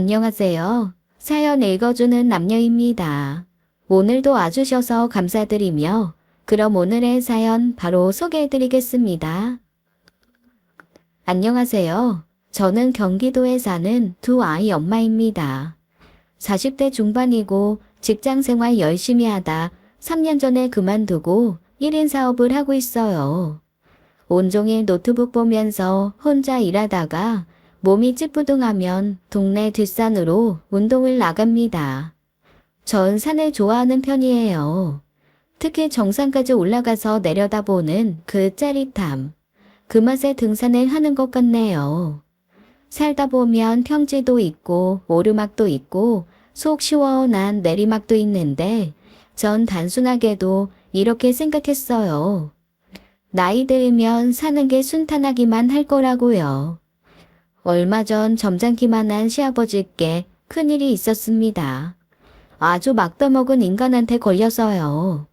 안녕하세요. 사연 읽어주는 남녀입니다. 오늘도 와주셔서 감사드리며 그럼 오늘의 사연 바로 소개해드리겠습니다. 안녕하세요. 저는 경기도에 사는 두 아이 엄마입니다. 40대 중반이고 직장 생활 열심히 하다 3년 전에 그만두고 1인 사업을 하고 있어요. 온종일 노트북 보면서 혼자 일하다가 몸이 찌뿌둥하면 동네 뒷산으로 운동을 나갑니다. 전 산을 좋아하는 편이에요. 특히 정상까지 올라가서 내려다보는 그 짜릿함. 그 맛에 등산을 하는 것 같네요. 살다 보면 평지도 있고 오르막도 있고 속 시원한 내리막도 있는데 전 단순하게도 이렇게 생각했어요. 나이 들면 사는 게 순탄하기만 할 거라고요. 얼마 전 점잖기만 한 시아버지께 큰일이 있었습니다. 아주 막다먹은 인간한테 걸려서요.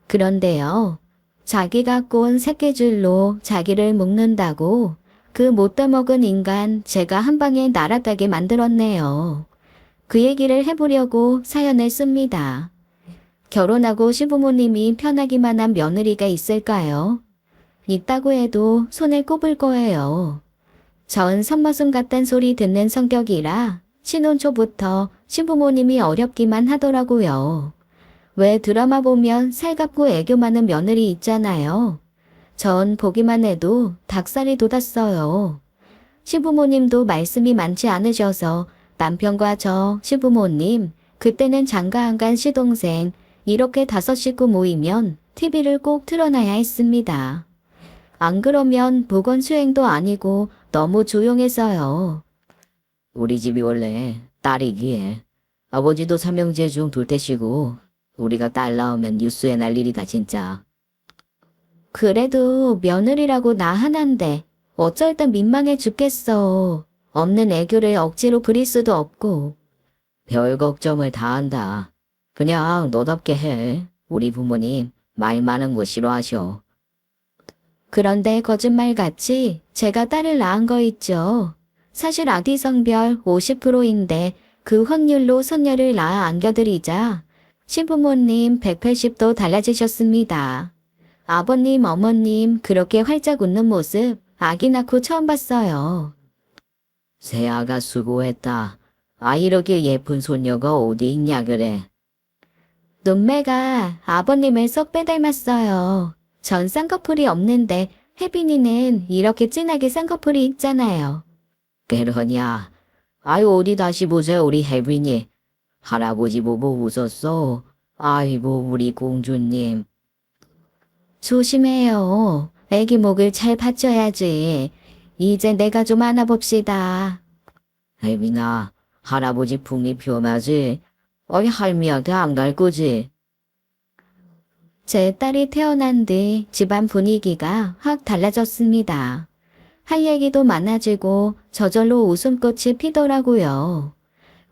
그런데요. 자기가 꼰 새끼줄로 자기를 묶는다고 그 못다먹은 인간 제가 한 방에 날아가게 만들었네요. 그 얘기를 해보려고 사연을 씁니다. 결혼하고 시부모님이 편하기만 한 며느리가 있을까요? 있다고 해도 손을 꼽을 거예요. 전 선머슴 같단 소리 듣는 성격이라 신혼 초부터 시부모님이 어렵기만 하더라고요. 왜 드라마 보면 살갑고 애교 많은 며느리 있잖아요. 전 보기만 해도 닭살이 돋았어요. 시부모님도 말씀이 많지 않으셔서 남편과 저 시부모님, 그때는 장가 안 간 시동생 이렇게 5 식구 모이면 TV를 꼭 틀어놔야 했습니다. 안 그러면 보건 수행도 아니고 너무 조용해서요. 우리 집이 원래 딸이기에 아버지도 삼형제 중 둘째시고 우리가 딸 낳으면 뉴스에 날 일이다 진짜. 그래도 며느리라고 나 하나인데 어쩔 땐 민망해 죽겠어. 없는 애교를 억지로 부릴 수도 없고. 별 걱정을 다 한다. 그냥 너답게 해. 우리 부모님 말 많은 거 싫어하셔. 그런데 거짓말같이 제가 딸을 낳은 거 있죠. 사실 아기 성별 50%인데 그 확률로 손녀를 낳아 안겨드리자 시부모님 180도 달라지셨습니다. 아버님, 어머님 그렇게 활짝 웃는 모습 아기 낳고 처음 봤어요. 새아가 수고했다. 아 이렇게 예쁜 손녀가 어디 있냐 그래. 눈매가 아버님을 쏙 빼닮았어요. 전 쌍꺼풀이 없는데 혜빈이는 이렇게 진하게 쌍꺼풀이 있잖아요. 그러냐. 아유 어디 다시 보자 우리 혜빈이. 할아버지 보고 웃었어. 아이고 우리 공주님. 조심해요. 애기 목을 잘 받쳐야지. 이제 내가 좀 안아봅시다. 혜빈아 할아버지 풍이 변하지. 어이 할미한테 안 갈 거지. 제 딸이 태어난 뒤 집안 분위기가 확 달라졌습니다. 할 얘기도 많아지고 저절로 웃음꽃이 피더라고요.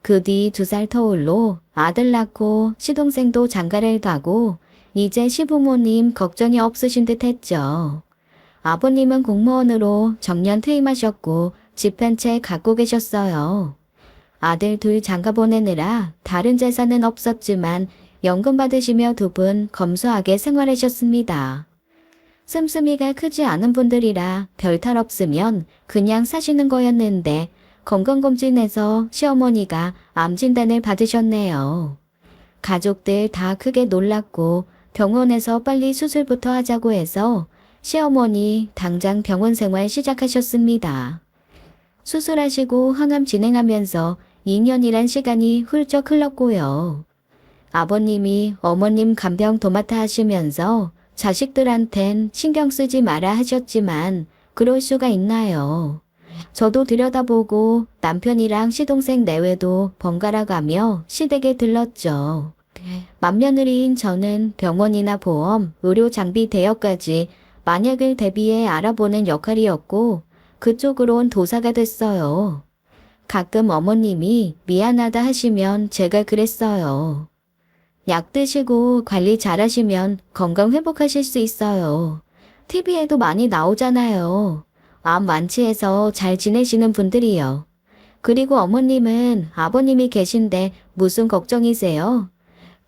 그 뒤 2살 터울로 아들 낳고 시동생도 장가를 가고 이제 시부모님 걱정이 없으신 듯 했죠. 아버님은 공무원으로 정년 퇴임하셨고 집 한 채 갖고 계셨어요. 아들 둘 장가 보내느라 다른 재산은 없었지만 연금 받으시며 두 분 검소하게 생활하셨습니다. 씀씀이가 크지 않은 분들이라 별 탈 없으면 그냥 사시는 거였는데 건강검진에서 시어머니가 암 진단을 받으셨네요. 가족들 다 크게 놀랐고 병원에서 빨리 수술부터 하자고 해서 시어머니 당장 병원 생활 시작하셨습니다. 수술하시고 항암 진행하면서 2년이란 시간이 훌쩍 흘렀고요. 아버님이 어머님 간병 도맡아 하시면서 자식들한텐 신경 쓰지 마라 하셨지만 그럴 수가 있나요? 저도 들여다보고 남편이랑 시동생 내외도 번갈아 가며 시댁에 들렀죠. 맏며느리인 저는 병원이나 보험, 의료 장비 대여까지 만약을 대비해 알아보는 역할이었고 그쪽으론 도사가 됐어요. 가끔 어머님이 미안하다 하시면 제가 그랬어요. 약 드시고 관리 잘하시면 건강 회복하실 수 있어요. TV에도 많이 나오잖아요. 암 완치해서 잘 지내시는 분들이요. 그리고 어머님은 아버님이 계신데 무슨 걱정이세요?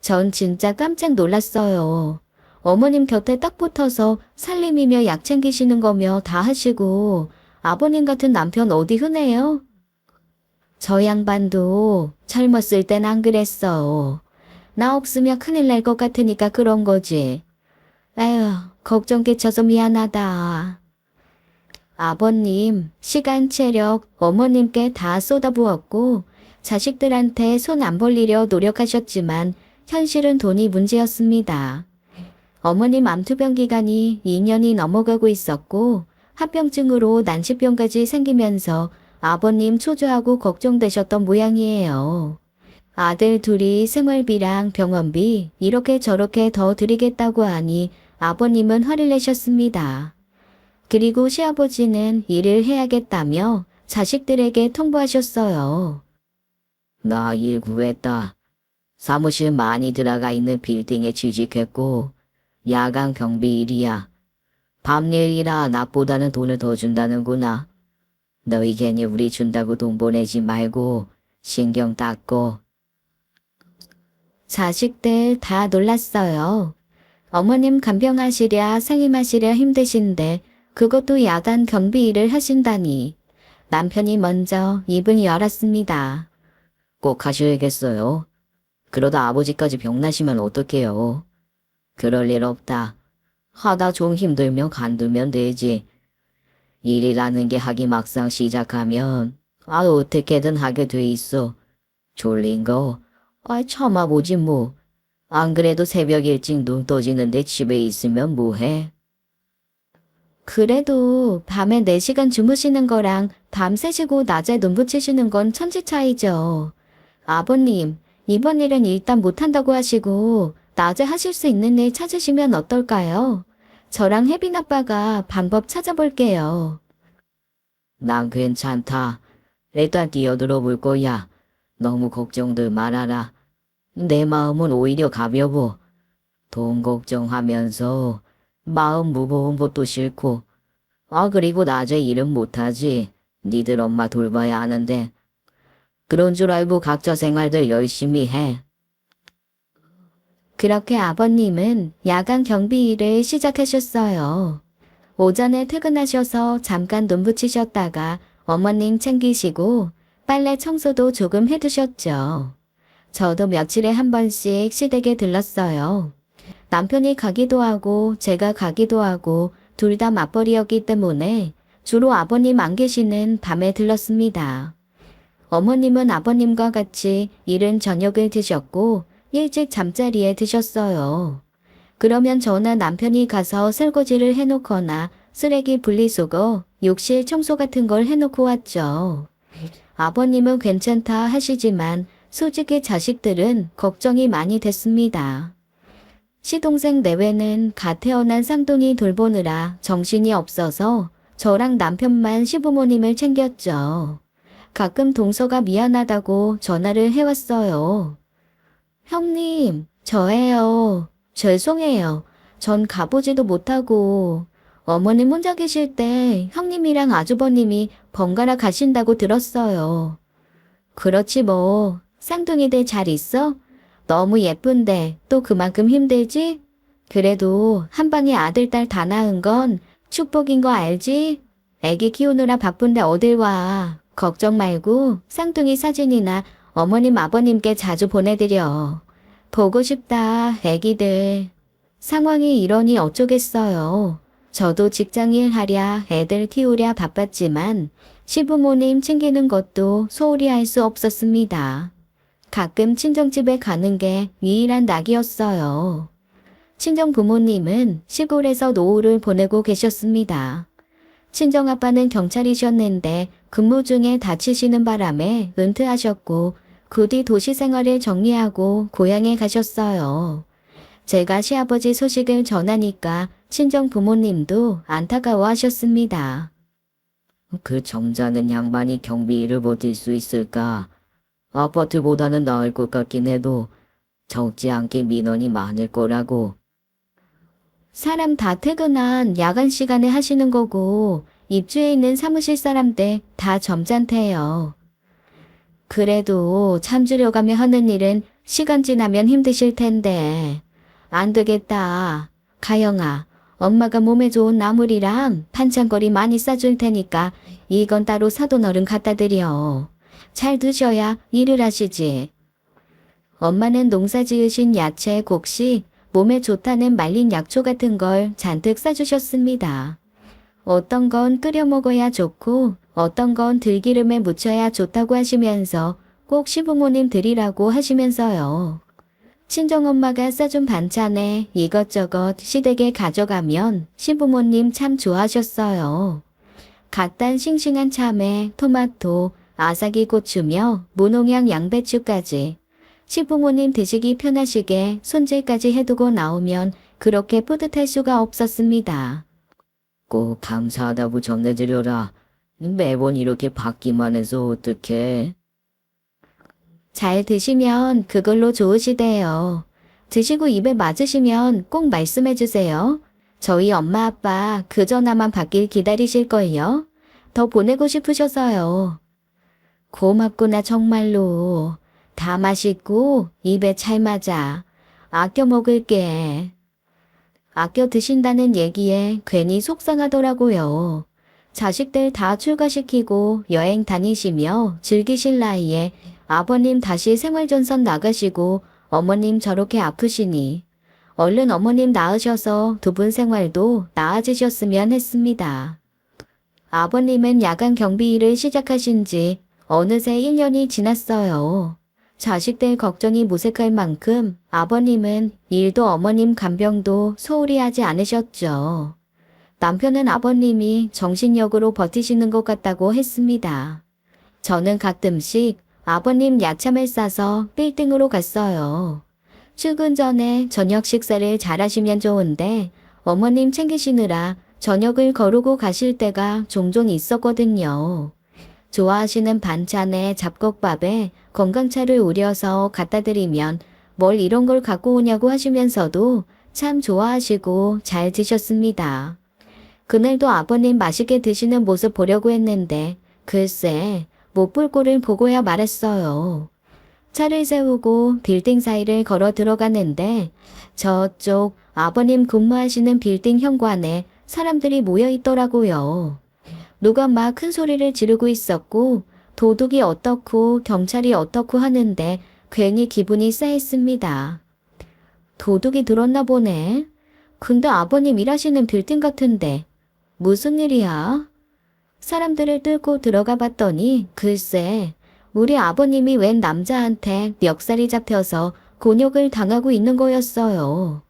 전 진짜 깜짝 놀랐어요. 어머님 곁에 딱 붙어서 살림이며 약 챙기시는 거며 다 하시고 아버님 같은 남편 어디 흔해요? 저 양반도 젊었을 땐 안 그랬어. 나 없으면 큰일 날 것 같으니까 그런 거지. 에휴, 걱정 끼쳐서 미안하다. 아버님, 시간, 체력, 어머님께 다 쏟아부었고 자식들한테 손 안 벌리려 노력하셨지만 현실은 돈이 문제였습니다. 어머님 암투병 기간이 2년이 넘어가고 있었고 합병증으로 난치병까지 생기면서 아버님 초조하고 걱정되셨던 모양이에요. 아들 둘이 생활비랑 병원비 이렇게 저렇게 더 드리겠다고 하니 아버님은 화를 내셨습니다. 그리고 시아버지는 일을 해야겠다며 자식들에게 통보하셨어요. 나 일 구했다. 사무실 많이 들어가 있는 빌딩에 취직했고 야간 경비 일이야. 밤일이라 낮보다는 돈을 더 준다는구나. 너희 괜히 우리 준다고 돈 보내지 말고 신경 닦고. 자식들 다 놀랐어요. 어머님 간병하시랴 상임하시랴 힘드신데 그것도 야간 경비 일을 하신다니. 남편이 먼저 입을 열었습니다. 꼭 하셔야겠어요. 그러다 아버지까지 병나시면 어떡해요. 그럴 일 없다. 하다 좀 힘들면 간두면 되지. 일이라는 게 하기 막상 시작하면 어떻게든 하게 돼 있어. 졸린 거 참아보지 뭐. 안 그래도 새벽 일찍 눈 떠지는데 집에 있으면 뭐해? 그래도 밤에 4시간 주무시는 거랑 밤 새시고 낮에 눈 붙이시는 건 천지 차이죠. 아버님, 이번 일은 일단 못한다고 하시고 낮에 하실 수 있는 일 찾으시면 어떨까요? 저랑 혜빈 아빠가 방법 찾아볼게요. 난 괜찮다. 일단 뛰어들어 볼 거야. 너무 걱정들 말아라. 내 마음은 오히려 가벼워. 돈 걱정하면서 마음 무거운 것도 싫고. 그리고 낮에 일은 못하지. 니들 엄마 돌봐야 하는데. 그런 줄 알고 각자 생활들 열심히 해. 그렇게 아버님은 야간 경비 일을 시작하셨어요. 오전에 퇴근하셔서 잠깐 눈 붙이셨다가 어머님 챙기시고 빨래 청소도 조금 해두셨죠. 저도 며칠에 한 번씩 시댁에 들렀어요. 남편이 가기도 하고 제가 가기도 하고 둘 다 맞벌이였기 때문에 주로 아버님 안 계시는 밤에 들렀습니다. 어머님은 아버님과 같이 이른 저녁을 드셨고 일찍 잠자리에 드셨어요. 그러면 저나 남편이 가서 설거지를 해놓거나 쓰레기 분리수거, 욕실 청소 같은 걸 해놓고 왔죠. 아버님은 괜찮다 하시지만 솔직히 자식들은 걱정이 많이 됐습니다. 시동생 내외는 갓 태어난 쌍둥이 돌보느라 정신이 없어서 저랑 남편만 시부모님을 챙겼죠. 가끔 동서가 미안하다고 전화를 해왔어요. 형님, 저예요. 죄송해요. 전 가보지도 못하고 어머님 혼자 계실 때 형님이랑 아주버님이 번갈아 가신다고 들었어요. 그렇지 뭐. 쌍둥이들 잘 있어? 너무 예쁜데 또 그만큼 힘들지? 그래도 한 방에 아들, 딸 다 낳은 건 축복인 거 알지? 애기 키우느라 바쁜데 어딜 와. 걱정 말고 쌍둥이 사진이나 어머님, 아버님께 자주 보내드려. 보고 싶다, 애기들. 상황이 이러니 어쩌겠어요. 저도 직장일 하랴 애들 키우랴 바빴지만 시부모님 챙기는 것도 소홀히 할 수 없었습니다. 가끔 친정집에 가는 게 유일한 낙이었어요. 친정 부모님은 시골에서 노후를 보내고 계셨습니다. 친정아빠는 경찰이셨는데 근무 중에 다치시는 바람에 은퇴하셨고 그 뒤 도시 생활을 정리하고 고향에 가셨어요. 제가 시아버지 소식을 전하니까 친정 부모님도 안타까워하셨습니다. 그 점잖은 양반이 경비일을 버틸 수 있을까? 아파트보다는 나을 것 같긴 해도 적지 않게 민원이 많을 거라고. 사람 다 퇴근한 야간 시간에 하시는 거고 입주해 있는 사무실 사람들 다 점잖대요. 그래도 참주려가며 하는 일은 시간 지나면 힘드실 텐데. 안 되겠다. 가영아, 엄마가 몸에 좋은 나물이랑 반찬거리 많이 싸줄 테니까 이건 따로 사돈 어른 갖다 드려. 잘 드셔야 일을 하시지. 엄마는 농사 지으신 야채, 곡식, 몸에 좋다는 말린 약초 같은 걸 잔뜩 싸주셨습니다. 어떤 건 끓여 먹어야 좋고 어떤 건 들기름에 묻혀야 좋다고 하시면서 꼭 시부모님 드리라고 하시면서요. 친정엄마가 싸준 반찬에 이것저것 시댁에 가져가면 시부모님 참 좋아하셨어요. 갓 단 싱싱한 참외, 토마토, 아삭이 고추며 무농약 양배추까지 시부모님 드시기 편하시게 손질까지 해두고 나오면 그렇게 뿌듯할 수가 없었습니다. 꼭 감사하다고 전해드려라. 매번 이렇게 받기만 해서 어떡해. 잘 드시면 그걸로 좋으시대요. 드시고 입에 맞으시면 꼭 말씀해 주세요. 저희 엄마 아빠 그 전화만 받길 기다리실걸요. 더 보내고 싶으셔서요. 고맙구나 정말로. 다 맛있고 입에 잘 맞아. 아껴 먹을게. 아껴 드신다는 얘기에 괜히 속상하더라고요. 자식들 다 출가시키고 여행 다니시며 즐기실 나이에 아버님 다시 생활전선 나가시고 어머님 저렇게 아프시니 얼른 어머님 나으셔서 두 분 생활도 나아지셨으면 했습니다. 아버님은 야간 경비 일을 시작하신 지 어느새 1년이 지났어요. 자식들 걱정이 무색할 만큼 아버님은 일도 어머님 간병도 소홀히 하지 않으셨죠. 남편은 아버님이 정신력으로 버티시는 것 같다고 했습니다. 저는 가끔씩 아버님 야참을 싸서 빌딩으로 갔어요. 출근 전에 저녁 식사를 잘하시면 좋은데 어머님 챙기시느라 저녁을 거르고 가실 때가 종종 있었거든요. 좋아하시는 반찬에 잡곡밥에 건강차를 우려서 갖다 드리면 뭘 이런 걸 갖고 오냐고 하시면서도 참 좋아하시고 잘 드셨습니다. 그날도 아버님 맛있게 드시는 모습 보려고 했는데 글쎄 못 볼 꼴을 보고야 말았어요. 차를 세우고 빌딩 사이를 걸어 들어갔는데 저쪽 아버님 근무하시는 빌딩 현관에 사람들이 모여 있더라고요. 누가 막 큰 소리를 지르고 있었고 도둑이 어떻고 경찰이 어떻고 하는데 괜히 기분이 쎄했습니다. 도둑이 들었나 보네. 근데 아버님 일하시는 빌딩 같은데 무슨 일이야? 사람들을 뚫고 들어가 봤더니 글쎄 우리 아버님이 웬 남자한테 멱살이 잡혀서 곤욕을 당하고 있는 거였어요.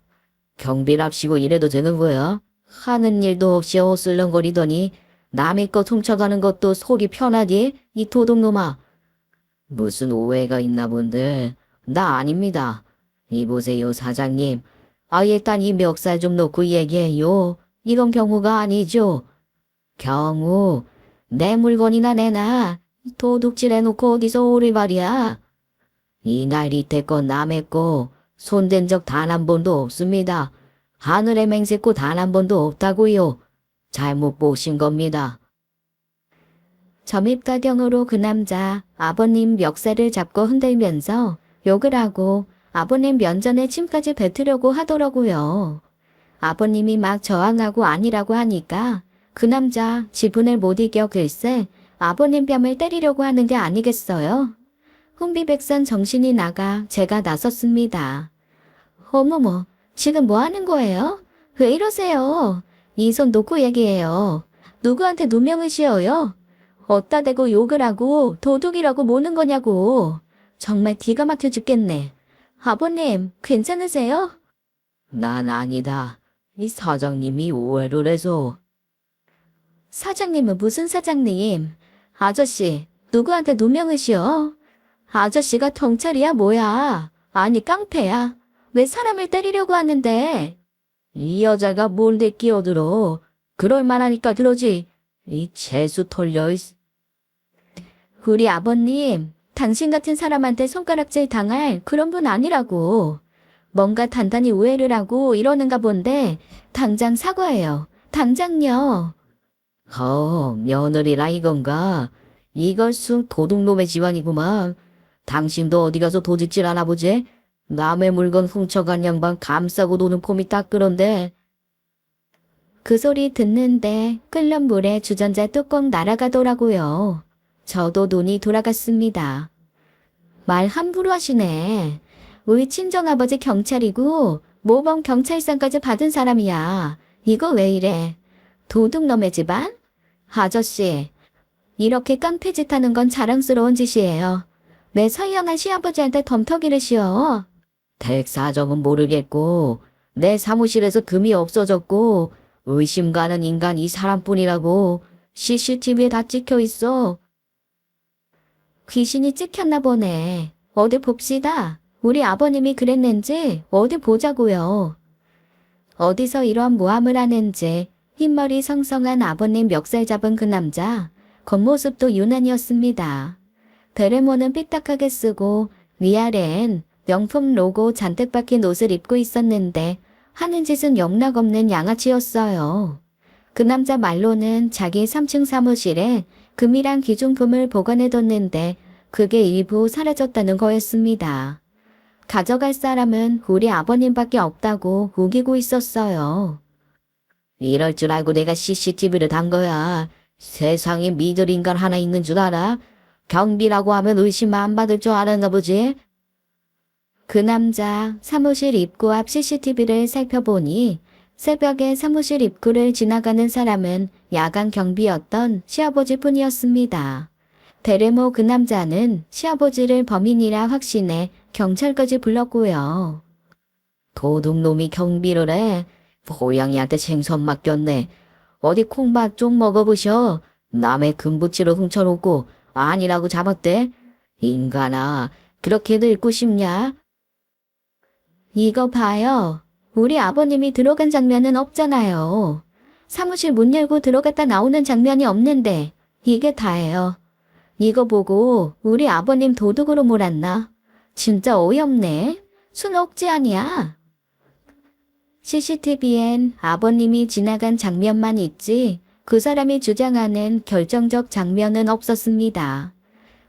경비랍시고 이래도 되는 거야? 하는 일도 없이 어슬렁거리더니 남의 것 훔쳐가는 것도 속이 편하디? 이 도둑놈아. 무슨 오해가 있나 본데. 나 아닙니다. 이보세요 사장님. 일단 이 멱살 좀 놓고 얘기해요. 이런 경우가 아니죠. 경우 내 물건이나 내놔. 도둑질 해놓고 어디서 오리발이야. 이날 이태껏 남의 거 손댄 적 단 한 번도 없습니다. 하늘에 맹세코 단 한 번도 없다고요. 잘못 보신 겁니다. 점입가경으로 그 남자 아버님 멱살을 잡고 흔들면서 욕을 하고 아버님 면전에 침까지 뱉으려고 하더라고요. 아버님이 막 저항하고 아니라고 하니까 그 남자 지분을 못 이겨 글쎄 아버님 뺨을 때리려고 하는 게 아니겠어요? 혼비백산 정신이 나가 제가 나섰습니다. 어머머, 지금 뭐 하는 거예요? 왜 이러세요? 이 손 놓고 얘기해요. 누구한테 누명을 씌워요? 어따 대고 욕을 하고 도둑이라고 모는 거냐고. 정말 기가 막혀 죽겠네. 아버님, 괜찮으세요? 난 아니다. 이 사장님이 오해를 해서. 사장님은 무슨 사장님? 아저씨, 누구한테 누명을 씌워? 아저씨가 경찰이야 뭐야? 아니 깡패야. 왜 사람을 때리려고 하는데? 이 여자가 뭔데 끼어들어. 그럴 만하니까 그러지. 이 재수 털려. 우리 아버님, 당신 같은 사람한테 손가락질 당할 그런 분 아니라고. 뭔가 단단히 오해를 하고 이러는가 본데 당장 사과해요. 당장요. 며느리라 이건가? 이것은 도둑놈의 집안이구만. 당신도 어디 가서 도둑질 하나 보지? 남의 물건 훔쳐간 양반 감싸고 노는 폼이 딱 그런데. 그 소리 듣는데 끓는 물에 주전자 뚜껑 날아가더라고요. 저도 눈이 돌아갔습니다. 말 함부로 하시네. 우리 친정아버지 경찰이고 모범 경찰상까지 받은 사람이야. 이거 왜 이래? 도둑놈의 집안? 아저씨, 이렇게 깡패짓 하는 건 자랑스러운 짓이에요. 내 선량한 시아버지한테 덤터기를 씌워. 댁 사정은 모르겠고 내 사무실에서 금이 없어졌고 의심 가는 인간 이 사람뿐이라고 CCTV에 다 찍혀 있어. 귀신이 찍혔나 보네. 어디 봅시다. 우리 아버님이 그랬는지 어디 보자고요. 어디서 이런 모함을 하는지 흰머리 성성한 아버님 멱살 잡은 그 남자 겉모습도 유난이었습니다. 베레모는 삐딱하게 쓰고 위아래엔 명품 로고 잔뜩 박힌 옷을 입고 있었는데 하는 짓은 영락없는 양아치였어요. 그 남자 말로는 자기 3층 사무실에 금이랑 귀중품을 보관해뒀는데 그게 일부 사라졌다는 거였습니다. 가져갈 사람은 우리 아버님밖에 없다고 우기고 있었어요. 이럴 줄 알고 내가 CCTV를 단 거야. 세상에 미들 인간 하나 있는 줄 알아? 경비라고 하면 의심 안 받을 줄 알았나 보지? 그 남자 사무실 입구 앞 CCTV를 살펴보니 새벽에 사무실 입구를 지나가는 사람은 야간 경비였던 시아버지 뿐이었습니다. 베레모 그 남자는 시아버지를 범인이라 확신해 경찰까지 불렀고요. 도둑놈이 경비를 해. 고양이한테 생선 맡겼네. 어디 콩밥 좀 먹어보셔. 남의 금부치로 훔쳐놓고 아니라고 잡았대. 인간아, 그렇게 늙고 싶냐? 이거 봐요. 우리 아버님이 들어간 장면은 없잖아요. 사무실 문 열고 들어갔다 나오는 장면이 없는데 이게 다예요. 이거 보고 우리 아버님 도둑으로 몰았나? 진짜 어이없네. 순 억지 아니야. CCTV엔 아버님이 지나간 장면만 있지 그 사람이 주장하는 결정적 장면은 없었습니다.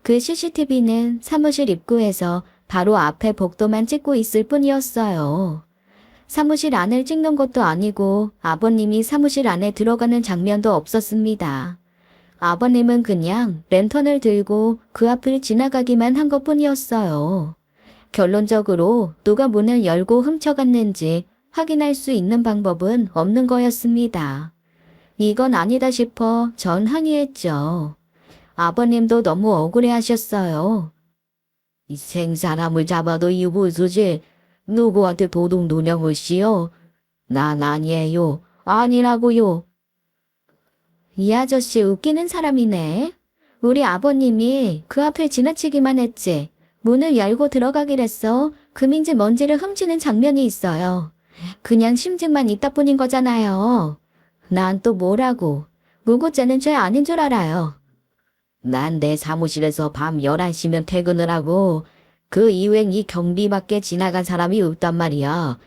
그 CCTV는 사무실 입구에서 바로 앞에 복도만 찍고 있을 뿐이었어요. 사무실 안을 찍는 것도 아니고 아버님이 사무실 안에 들어가는 장면도 없었습니다. 아버님은 그냥 랜턴을 들고 그 앞을 지나가기만 한 것뿐이었어요. 결론적으로 누가 문을 열고 훔쳐갔는지 확인할 수 있는 방법은 없는 거였습니다. 이건 아니다 싶어 전 항의했죠. 아버님도 너무 억울해하셨어요. 이 생사람을 잡아도 이부수지. 누구한테 도둑 누명을 씌워? 난 아니에요. 아니라고요. 이 아저씨 웃기는 사람이네. 우리 아버님이 그 앞을 지나치기만 했지. 문을 열고 들어가기랬어. 금인지 뭔지를 훔치는 장면이 있어요. 그냥 심증만 있다 뿐인 거잖아요. 난 또 뭐라고. 무고죄는 죄 아닌 줄 알아요. 난 내 사무실에서 밤 11시면 퇴근을 하고 그 이후엔 이 경비 밖에 지나간 사람이 없단 말이야.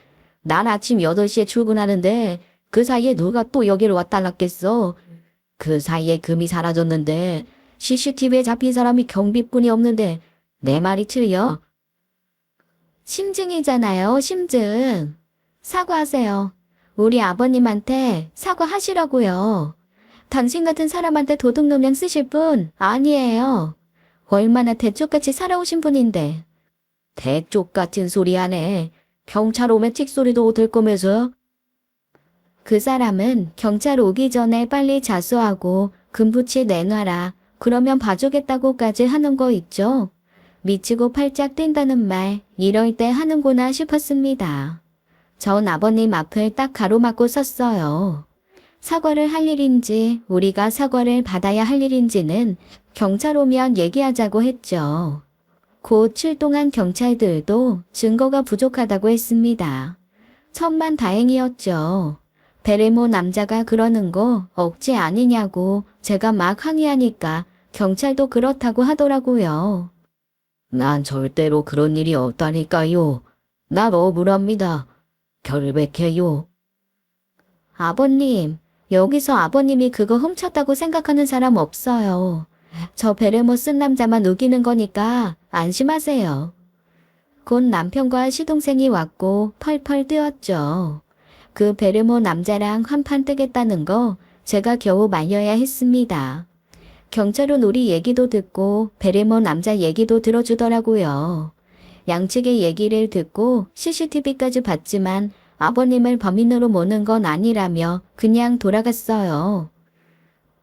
난 아침 8시에 출근하는데 그 사이에 누가 또 여기를 왔다 갔겠어. 그 사이에 금이 사라졌는데 CCTV에 잡힌 사람이 경비뿐이 없는데 내 말이 틀려? 심증이잖아요, 심증. 사과하세요. 우리 아버님한테 사과하시라고요. 당신 같은 사람한테 도둑놈냥 쓰실 분 아니에요. 얼마나 대쪽같이 살아오신 분인데. 대쪽 같은 소리 하네. 경찰 오면 틱소리도 들 거면서. 그 사람은 경찰 오기 전에 빨리 자수하고 금부치 내놔라. 그러면 봐주겠다고까지 하는 거 있죠. 미치고 팔짝 뛴다는 말 이럴 때 하는구나 싶었습니다. 전 아버님 앞을 딱 가로막고 섰어요. 사과를 할 일인지 우리가 사과를 받아야 할 일인지는 경찰 오면 얘기하자고 했죠. 곧 출동한 경찰들도 증거가 부족하다고 했습니다. 천만 다행이었죠. 베레모 남자가 그러는 거 억지 아니냐고 제가 막 항의하니까 경찰도 그렇다고 하더라고요. 난 절대로 그런 일이 없다니까요. 난 억울합니다. 결백해요. 아버님, 여기서 아버님이 그거 훔쳤다고 생각하는 사람 없어요. 저 베레모 쓴 남자만 우기는 거니까 안심하세요. 곧 남편과 시동생이 왔고 펄펄 뛰었죠. 그 베르모 남자랑 한판 뜨겠다는 거 제가 겨우 말려야 했습니다. 경찰은 우리 얘기도 듣고 베르모 남자 얘기도 들어주더라고요. 양측의 얘기를 듣고 CCTV까지 봤지만 아버님을 범인으로 모는 건 아니라며 그냥 돌아갔어요.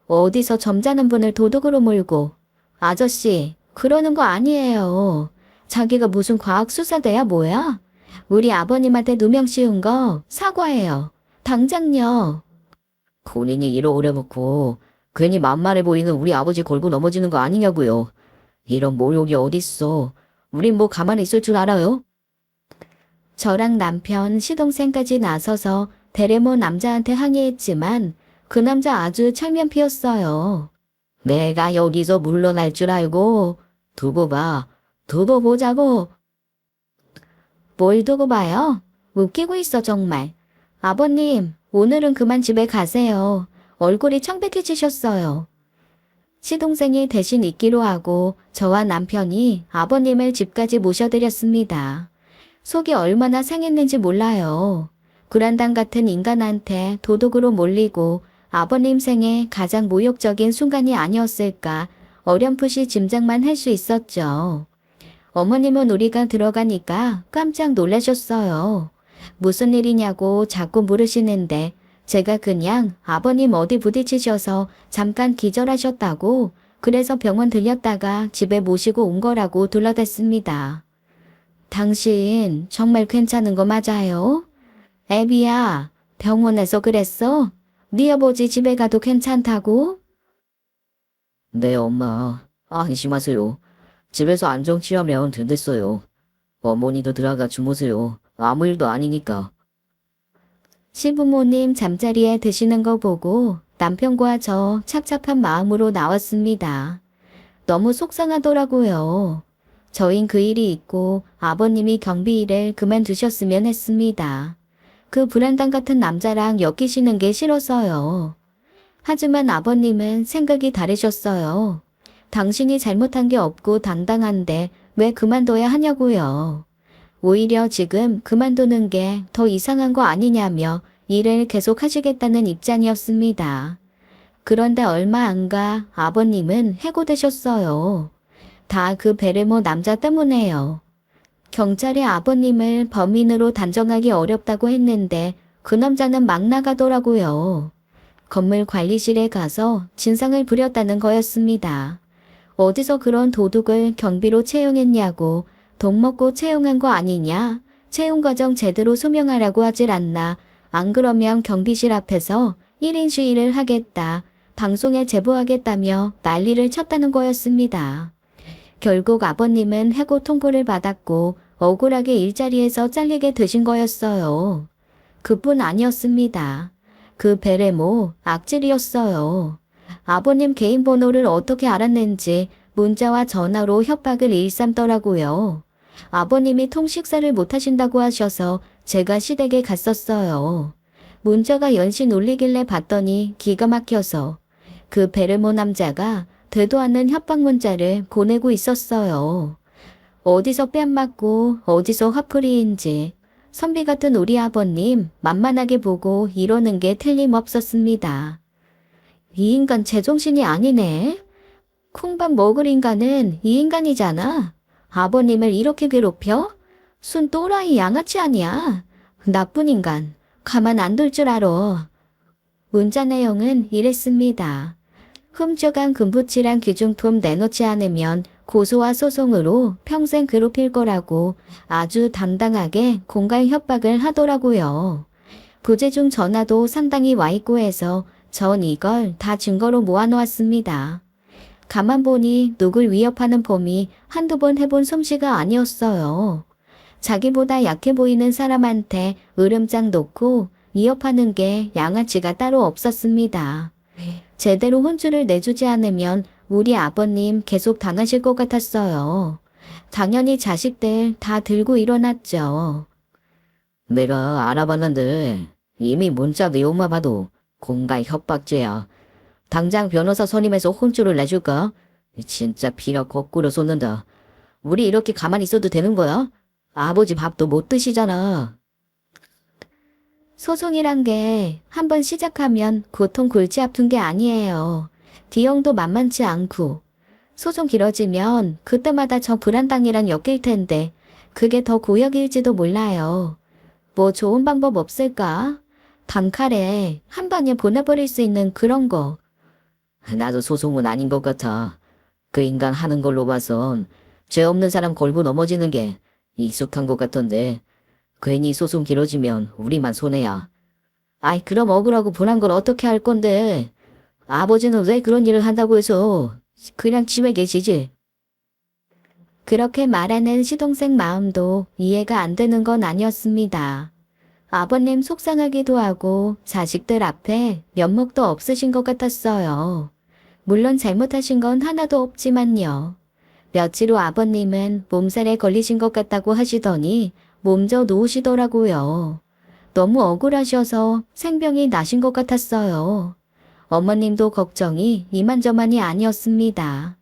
어디서 점잖은 분을 도둑으로 몰고. 아저씨, 그러는 거 아니에요. 자기가 무슨 과학수사대야 뭐야? 우리 아버님한테 누명 씌운 거 사과해요. 당장요. 본인이 일을 오래 먹고 괜히 만만해 보이는 우리 아버지 걸고 넘어지는 거 아니냐고요. 이런 모욕이 어딨어. 우린 뭐 가만히 있을 줄 알아요? 저랑 남편, 시동생까지 나서서 베레모 남자한테 항의했지만 그 남자 아주 철면피였어요. 내가 여기서 물러날 줄 알고 두고 봐. 두고 보자고. 뭘 두고 봐요? 웃기고 있어 정말. 아버님, 오늘은 그만 집에 가세요. 얼굴이 청백해지셨어요. 시동생이 대신 있기로 하고 저와 남편이 아버님을 집까지 모셔드렸습니다. 속이 얼마나 상했는지 몰라요. 구란당 같은 인간한테 도둑으로 몰리고 아버님 생애 가장 모욕적인 순간이 아니었을까 어렴풋이 짐작만 할 수 있었죠. 어머님은 우리가 들어가니까 깜짝 놀라셨어요. 무슨 일이냐고 자꾸 물으시는데 제가 그냥 아버님 어디 부딪히셔서 잠깐 기절하셨다고 그래서 병원 들렸다가 집에 모시고 온 거라고 둘러댔습니다. 당신 정말 괜찮은 거 맞아요? 애비야, 병원에서 그랬어? 네 아버지 집에 가도 괜찮다고? 네, 엄마. 안심하세요. 집에서 안정 취하면 된댔어요. 어머니도 들어가 주무세요. 아무 일도 아니니까. 시부모님 잠자리에 드시는 거 보고 남편과 저 착잡한 마음으로 나왔습니다. 너무 속상하더라고요. 저흰 그 일이 있고 아버님이 경비 일을 그만두셨으면 했습니다. 그 불안당 같은 남자랑 엮이시는 게 싫어서요. 하지만 아버님은 생각이 다르셨어요. 당신이 잘못한 게 없고 당당한데 왜 그만둬야 하냐고요. 오히려 지금 그만두는 게 더 이상한 거 아니냐며 일을 계속 하시겠다는 입장이었습니다. 그런데 얼마 안 가 아버님은 해고되셨어요. 다 그 베르모 남자 때문에요. 경찰이 아버님을 범인으로 단정하기 어렵다고 했는데 그 남자는 막 나가더라고요. 건물 관리실에 가서 진상을 부렸다는 거였습니다. 어디서 그런 도둑을 경비로 채용했냐고 돈 먹고 채용한 거 아니냐? 채용 과정 제대로 소명하라고 하질 않나? 안 그러면 경비실 앞에서 1인 시위를 하겠다. 방송에 제보하겠다며 난리를 쳤다는 거였습니다. 결국 아버님은 해고 통보를 받았고 억울하게 일자리에서 잘리게 되신 거였어요. 그뿐 아니었습니다. 그 베레모 악질이었어요. 아버님 개인 번호를 어떻게 알았는지 문자와 전화로 협박을 일삼더라고요. 아버님이 통식사를 못하신다고 하셔서 제가 시댁에 갔었어요. 문자가 연신 울리길래 봤더니 기가 막혀서 그 베르모 남자가 되도 않는 협박 문자를 보내고 있었어요. 어디서 뺨 맞고 어디서 화풀이인지 선비 같은 우리 아버님 만만하게 보고 이러는 게 틀림없었습니다. 이 인간 제정신이 아니네. 콩밥 먹을 인간은 이 인간이잖아. 아버님을 이렇게 괴롭혀? 순 또라이 양아치 아니야. 나쁜 인간. 가만 안 둘 줄 알아. 문자 내용은 이랬습니다. 훔쳐간 금붙이랑 귀중품 내놓지 않으면 고소와 소송으로 평생 괴롭힐 거라고 아주 당당하게 공갈 협박을 하더라고요. 부재 중 전화도 상당히 와 있고 해서 전 이걸 다 증거로 모아놓았습니다. 가만 보니 누굴 위협하는 범이 한두 번 해본 솜씨가 아니었어요. 자기보다 약해 보이는 사람한테 으름장 놓고 위협하는 게 양아치가 따로 없었습니다. 제대로 혼쭐을 내주지 않으면 우리 아버님 계속 당하실 것 같았어요. 당연히 자식들 다 들고 일어났죠. 내가 알아봤는데 이미 문자 내용만 봐도 공갈 협박죄야. 당장 변호사 선임해서 혼쭐을 내줄까? 진짜 피가 거꾸로 솟는다. 우리 이렇게 가만히 있어도 되는 거야? 아버지 밥도 못 드시잖아. 소송이란 게 한 번 시작하면 고통 골치 아픈 게 아니에요. 비용도 만만치 않고. 소송 길어지면 그때마다 저 불안당이랑 엮일 텐데 그게 더 고역일지도 몰라요. 뭐 좋은 방법 없을까? 단칼에 한 방에 보내버릴 수 있는 그런 거. 나도 소송은 아닌 것 같아. 그 인간 하는 걸로 봐선 죄 없는 사람 걸고 넘어지는 게 익숙한 것 같던데 괜히 소송 길어지면 우리만 손해야. 아이 그럼 억울하고 분한 걸 어떻게 할 건데. 아버지는 왜 그런 일을 한다고 해서 그냥 집에 계시지. 그렇게 말하는 시동생 마음도 이해가 안 되는 건 아니었습니다. 아버님 속상하기도 하고 자식들 앞에 면목도 없으신 것 같았어요. 물론 잘못하신 건 하나도 없지만요. 며칠 후 아버님은 몸살에 걸리신 것 같다고 하시더니 몸져 누우시더라고요. 너무 억울하셔서 생병이 나신 것 같았어요. 어머님도 걱정이 이만저만이 아니었습니다.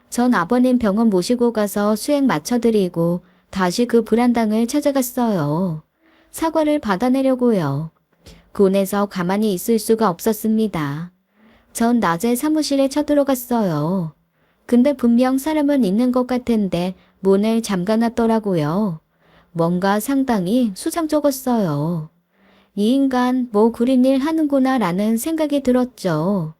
전 아버님 병원 모시고 가서 수액 맞춰드리고 다시 그 불안당을 찾아갔어요. 사과를 받아내려고요. 군에서 가만히 있을 수가 없었습니다. 전 낮에 사무실에 쳐들어갔어요. 근데 분명 사람은 있는 것 같은데 문을 잠가놨더라고요. 뭔가 상당히 수상쩍었어요. 이 인간 뭐 구린 일 하는구나 라는 생각이 들었죠.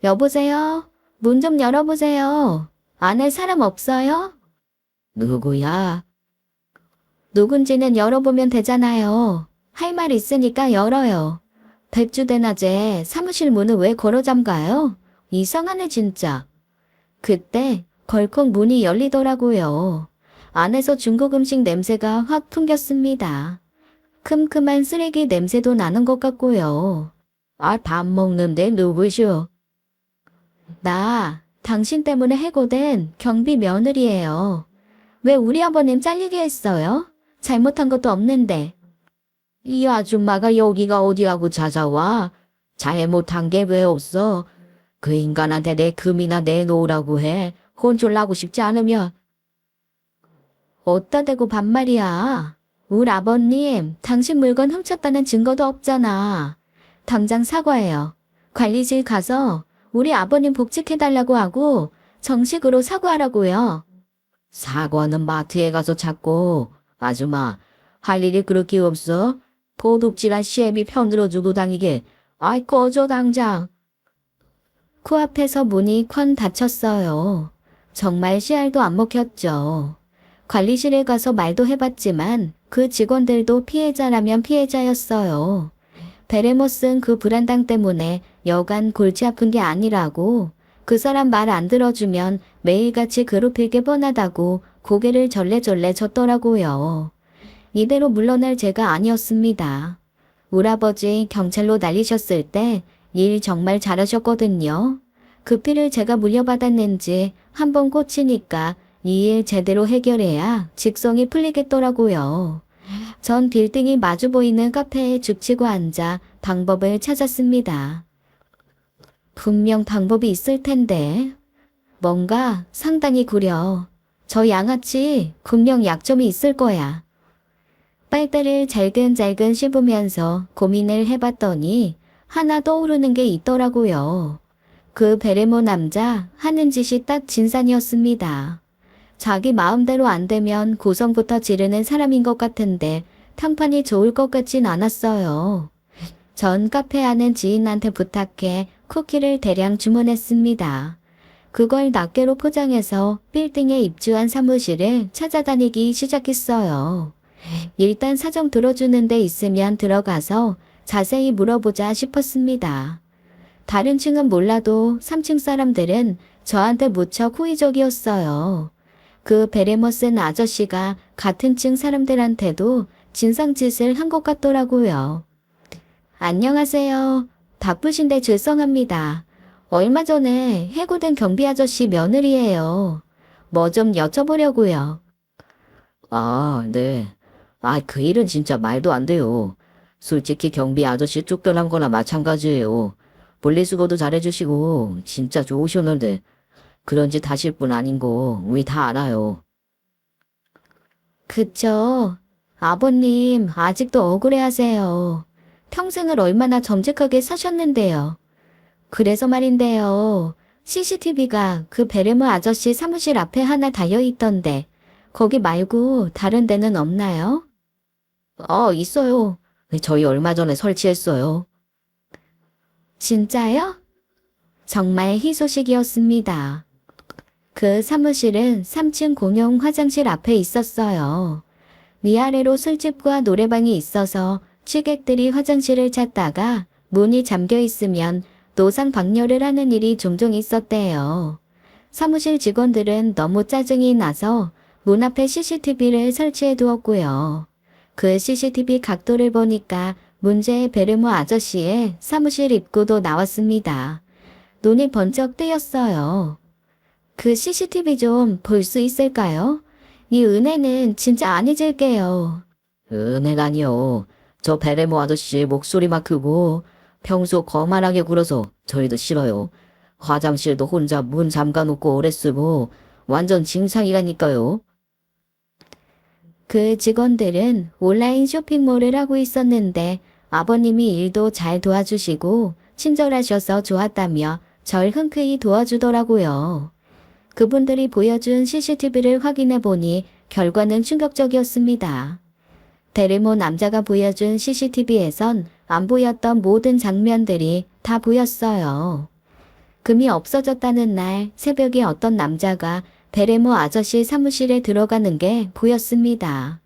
여보세요? 문 좀 열어보세요. 안에 사람 없어요? 누구야? 누군지는 열어보면 되잖아요. 할 말 있으니까 열어요. 백주대낮에 사무실 문을 왜 걸어 잠가요? 이상하네 진짜. 그때 걸컥 문이 열리더라고요. 안에서 중국 음식 냄새가 확 풍겼습니다. 큼큼한 쓰레기 냄새도 나는 것 같고요. 아, 밥 먹는데 누구시오? 나 당신 때문에 해고된 경비 며느리예요. 왜 우리 아버님 잘리게 했어요? 잘못한 것도 없는데. 이 아줌마가 여기가 어디하고 찾아와? 잘못한 게 왜 없어? 그 인간한테 내 금이나 내놓으라고 해. 혼쭐 나고 싶지 않으면. 어따 대고 반말이야. 우리 아버님 당신 물건 훔쳤다는 증거도 없잖아. 당장 사과해요. 관리실 가서 우리 아버님 복직해달라고 하고 정식으로 사과하라고요. 사과는 마트에 가서 찾고. 아줌마, 할 일이 그렇게 없어? 도둑질한 시애미 편들어주고 다니게. 아이 꺼져 당장. 코앞에서 문이 쾅 닫혔어요. 정말 씨알도 안 먹혔죠. 관리실에 가서 말도 해봤지만 그 직원들도 피해자라면 피해자였어요. 베레모스는 그 불안당 때문에 여간 골치 아픈 게 아니라고, 그 사람 말 안 들어주면 매일같이 괴롭힐 게 뻔하다고 고개를 절레절레 젓더라고요. 이대로 물러날 제가 아니었습니다. 우리 아버지 경찰로 날리셨을 때 일 정말 잘하셨거든요. 그 피를 제가 물려받았는지 한번 꽂히니까 이 일 제대로 해결해야 직성이 풀리겠더라고요. 전 빌딩이 마주 보이는 카페에 죽치고 앉아 방법을 찾았습니다. 분명 방법이 있을 텐데. 뭔가 상당히 구려. 저 양아치 분명 약점이 있을 거야. 빨대를 잘근잘근 씹으면서 고민을 해봤더니 하나 떠오르는 게 있더라고요. 그 베레모 남자 하는 짓이 딱 진산이었습니다. 자기 마음대로 안 되면 고성부터 지르는 사람인 것 같은데 평판이 좋을 것 같진 않았어요. 전 카페 아는 지인한테 부탁해 쿠키를 대량 주문했습니다. 그걸 낱개로 포장해서 빌딩에 입주한 사무실을 찾아다니기 시작했어요. 일단 사정 들어주는 데 있으면 들어가서 자세히 물어보자 싶었습니다. 다른 층은 몰라도 3층 사람들은 저한테 무척 호의적이었어요. 그 베레머슨 아저씨가 같은 층 사람들한테도 진상짓을 한 것 같더라고요. 안녕하세요. 바쁘신데 죄송합니다. 얼마 전에 해고된 경비 아저씨 며느리예요. 뭐 좀 여쭤보려고요. 아, 네. 아, 그 일은 진짜 말도 안 돼요. 솔직히 경비 아저씨 쫓겨난 거나 마찬가지예요. 분리수거도 잘해주시고 진짜 좋으셨는데 그런 짓 하실 분 아닌 거 우리 다 알아요. 그쵸. 아버님, 아직도 억울해하세요. 평생을 얼마나 정직하게 사셨는데요. 그래서 말인데요. CCTV가 그 베르모 아저씨 사무실 앞에 하나 달려 있던데, 거기 말고 다른 데는 없나요? 있어요. 저희 얼마 전에 설치했어요. 진짜요? 정말 희소식이었습니다. 그 사무실은 3층 공용 화장실 앞에 있었어요. 위아래로 술집과 노래방이 있어서 취객들이 화장실을 찾다가 문이 잠겨 있으면 노상 방뇨를 하는 일이 종종 있었대요. 사무실 직원들은 너무 짜증이 나서 문 앞에 CCTV를 설치해 두었고요. 그 CCTV 각도를 보니까 문제의 베르모 아저씨의 사무실 입구도 나왔습니다. 눈이 번쩍 뜨였어요. 그 CCTV 좀 볼 수 있을까요? 이 은혜는 진짜 안 잊을게요. 은혜라니요. 저 베레모 아저씨 목소리만 크고 평소 거만하게 굴어서 저희도 싫어요. 화장실도 혼자 문 잠가놓고 오래 쓰고 완전 징상이라니까요. 그 직원들은 온라인 쇼핑몰을 하고 있었는데 아버님이 일도 잘 도와주시고 친절하셔서 좋았다며 절 흔쾌히 도와주더라고요. 그분들이 보여준 CCTV를 확인해 보니 결과는 충격적이었습니다. 데르모 남자가 보여준 CCTV에선 안 보였던 모든 장면들이 다 보였어요. 금이 없어졌다는 날 새벽에 어떤 남자가 베레모 아저씨 사무실에 들어가는 게 보였습니다.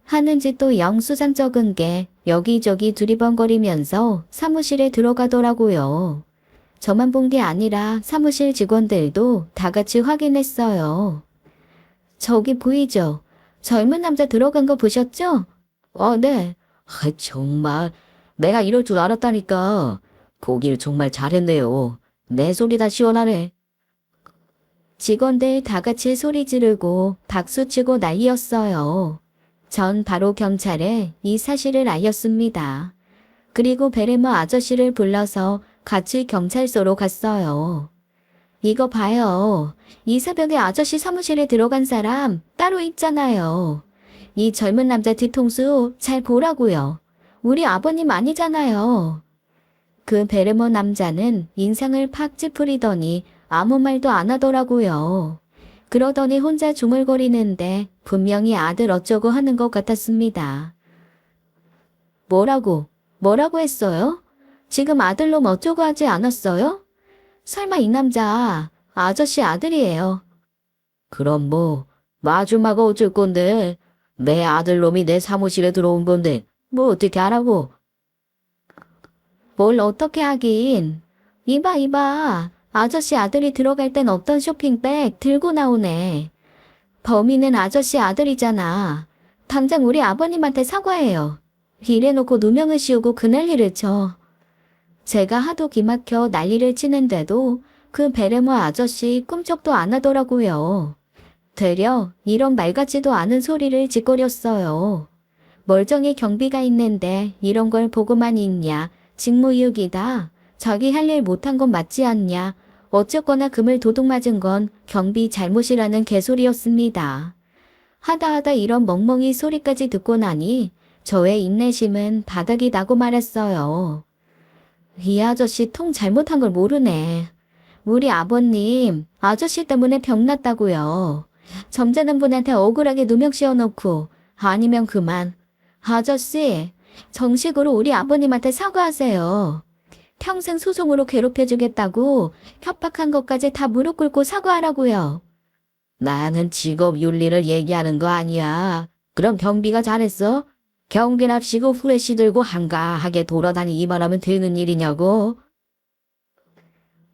하는 짓도 영 수상쩍은 게 여기저기 두리번거리면서 사무실에 들어가더라고요. 저만 본 게 아니라 사무실 직원들도 다 같이 확인했어요. 저기 보이죠? 젊은 남자 들어간 거 보셨죠? 네. 정말 내가 이럴 줄 알았다니까. 보길 정말 잘했네요. 내 소리 다 시원하네. 직원들 다 같이 소리 지르고 박수치고 난리였어요. 전 바로 경찰에 이 사실을 알렸습니다. 그리고 베레모 아저씨를 불러서 같이 경찰서로 갔어요. 이거 봐요. 이 새벽에 아저씨 사무실에 들어간 사람 따로 있잖아요. 이 젊은 남자 뒤통수 잘 보라고요. 우리 아버님 아니잖아요. 그 베르모 남자는 인상을 팍 찌푸리더니 아무 말도 안 하더라고요. 그러더니 혼자 중얼거리는데 분명히 아들 어쩌고 하는 것 같았습니다. 뭐라고 했어요? 지금 아들놈 어쩌고 하지 않았어요? 설마 이 남자 아저씨 아들이에요. 그럼 뭐 마주마가 어쩔 건데. 내 아들놈이 내 사무실에 들어온 건데 뭐 어떻게 하라고. 뭘 어떻게 하긴. 이봐. 아저씨 아들이 들어갈 땐 없던 쇼핑백 들고 나오네. 범인은 아저씨 아들이잖아. 당장 우리 아버님한테 사과해요. 이래놓고 누명을 씌우고 그 난리를 쳐. 제가 하도 기막혀 난리를 치는데도 그 베레모 아저씨 꿈쩍도 안 하더라고요. 되려 이런 말 같지도 않은 소리를 짓거렸어요. 멀쩡히 경비가 있는데 이런 걸 보고만 있냐. 직무유기다. 자기 할 일 못한 건 맞지 않냐. 어쨌거나 금을 도둑 맞은 건 경비 잘못이라는 개소리였습니다. 하다 이런 멍멍이 소리까지 듣고 나니 저의 인내심은 바닥이 나고 말았어요. 이 아저씨 통 잘못한 걸 모르네. 우리 아버님 아저씨 때문에 병났다고요. 점잖은 분한테 억울하게 누명 씌워놓고 아니면 그만. 아저씨 정식으로 우리 아버님한테 사과하세요. 평생 소송으로 괴롭혀주겠다고 협박한 것까지 다 무릎 꿇고 사과하라고요. 나는 직업 윤리를 얘기하는 거 아니야. 그럼 경비가 잘했어? 경비납시고 후레쉬 들고 한가하게 돌아다니기만 하면 되는 일이냐고?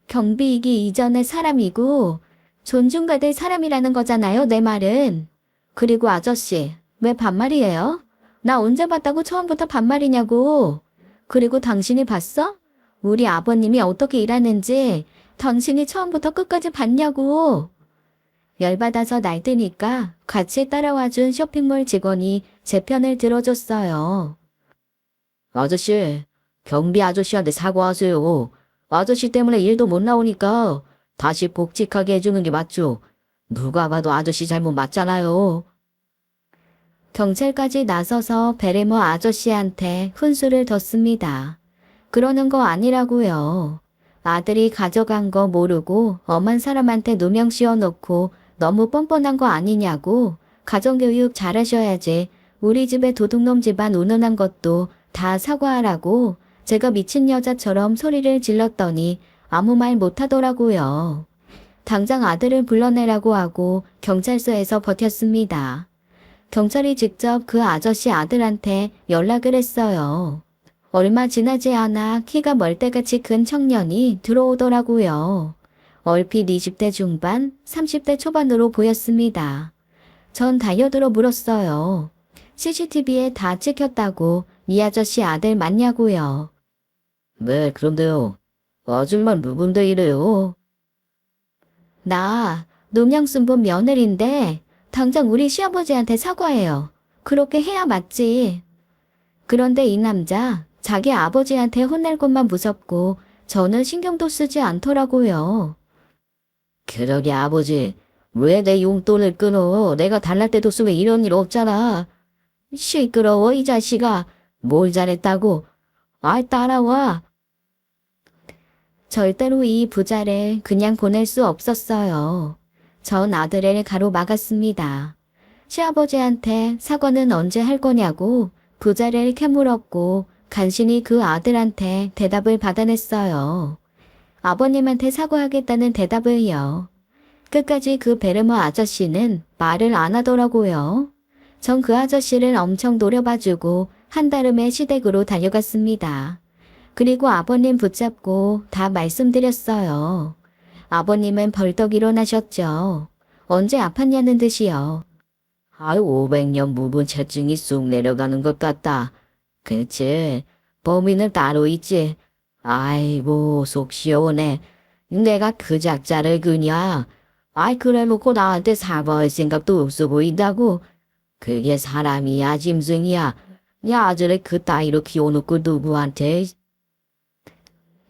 경비이기 이전의 사람이고 존중받을 사람이라는 거잖아요, 내 말은. 그리고 아저씨, 왜 반말이에요? 나 언제 봤다고 처음부터 반말이냐고. 그리고 당신이 봤어? 우리 아버님이 어떻게 일하는지 당신이 처음부터 끝까지 봤냐고. 열받아서 날뛰니까 같이 따라와준 쇼핑몰 직원이 제 편을 들어줬어요. 아저씨, 경비 아저씨한테 사과하세요. 아저씨 때문에 일도 못 나오니까 다시 복직하게 해주는 게 맞죠. 누가 봐도 아저씨 잘못 맞잖아요. 경찰까지 나서서 베레모 아저씨한테 훈수를 뒀습니다. 그러는 거 아니라고요. 아들이 가져간 거 모르고 엄한 사람한테 누명 씌워놓고 너무 뻔뻔한 거 아니냐고. 가정교육 잘하셔야지. 우리 집에 도둑놈 집안 운운한 것도 다 사과하라고. 제가 미친 여자처럼 소리를 질렀더니 아무 말 못하더라고요. 당장 아들을 불러내라고 하고 경찰서에서 버텼습니다. 경찰이 직접 그 아저씨 아들한테 연락을 했어요. 얼마 지나지 않아 키가 멀대같이 큰 청년이 들어오더라고요. 얼핏 20대 중반, 30대 초반으로 보였습니다. 전 다이어트로 물었어요. CCTV에 다 찍혔다고 이 아저씨 아들 맞냐고요. 네, 그런데요. 아줌마 누군데 이래요? 나 노명순분 며느리인데 당장 우리 시아버지한테 사과해요. 그렇게 해야 맞지. 그런데 이 남자 자기 아버지한테 혼낼 것만 무섭고 저는 신경도 쓰지 않더라고요. 그러게 아버지, 왜 내 용돈을 끊어? 내가 달랄 때도 쓰면 이런 일 없잖아. 시끄러워 이 자식아. 뭘 잘했다고? 아이 따라와. 절대로 이 부자를 그냥 보낼 수 없었어요. 전 아들을 가로막았습니다. 시아버지한테 사과는 언제 할 거냐고 부자를 캐물었고 간신히 그 아들한테 대답을 받아냈어요. 아버님한테 사과하겠다는 대답을요. 끝까지 그 베르머 아저씨는 말을 안 하더라고요. 전 그 아저씨를 엄청 노려봐주고 한달음에 시댁으로 달려갔습니다. 그리고 아버님 붙잡고 다 말씀드렸어요. 아버님은 벌떡 일어나셨죠. 언제 아팠냐는 듯이요. 아유, 500년 무분체증이 쑥 내려가는 것 같다. 그치? 범인은 따로 있지. 아이고, 속 시원해. 내가 그 작자를 그냐? 아이, 그래 놓고 나한테 사과할 생각도 없어 보인다고. 그게 사람이야, 짐승이야. 야, 아들을 그 따위로 키워놓고 누구한테?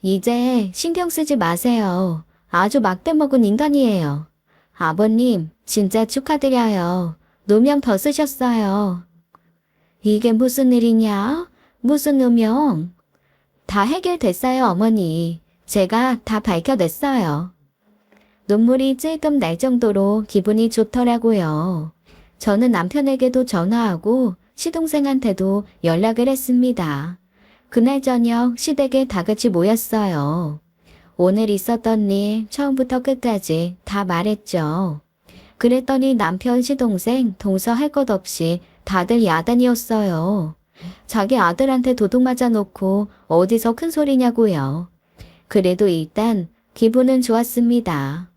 이제 신경 쓰지 마세요. 아주 막대 먹은 인간이에요. 아버님, 진짜 축하드려요. 누명 더 쓰셨어요. 이게 무슨 일이냐? 무슨 누명? 다 해결됐어요, 어머니. 제가 다 밝혀냈어요. 눈물이 찔끔 날 정도로 기분이 좋더라고요. 저는 남편에게도 전화하고 시동생한테도 연락을 했습니다. 그날 저녁 시댁에 다 같이 모였어요. 오늘 있었던 일 처음부터 끝까지 다 말했죠. 그랬더니 남편 시동생 동서 할 것 없이 다들 야단이었어요. 자기 아들한테 도둑 맞아 놓고 어디서 큰 소리냐고요. 그래도 일단 기분은 좋았습니다.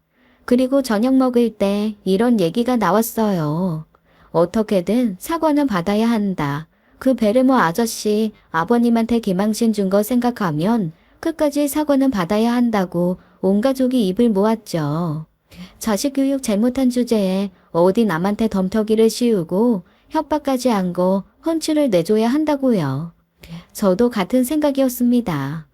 그리고 저녁 먹을 때 이런 얘기가 나왔어요. 어떻게든 사과는 받아야 한다. 그 베르모 아저씨 아버님한테 기망신 준 거 생각하면 끝까지 사과는 받아야 한다고 온 가족이 입을 모았죠. 자식 교육 잘못한 주제에 어디 남한테 덤터기를 씌우고 협박까지 한 거 혼쭐을 내줘야 한다고요. 저도 같은 생각이었습니다.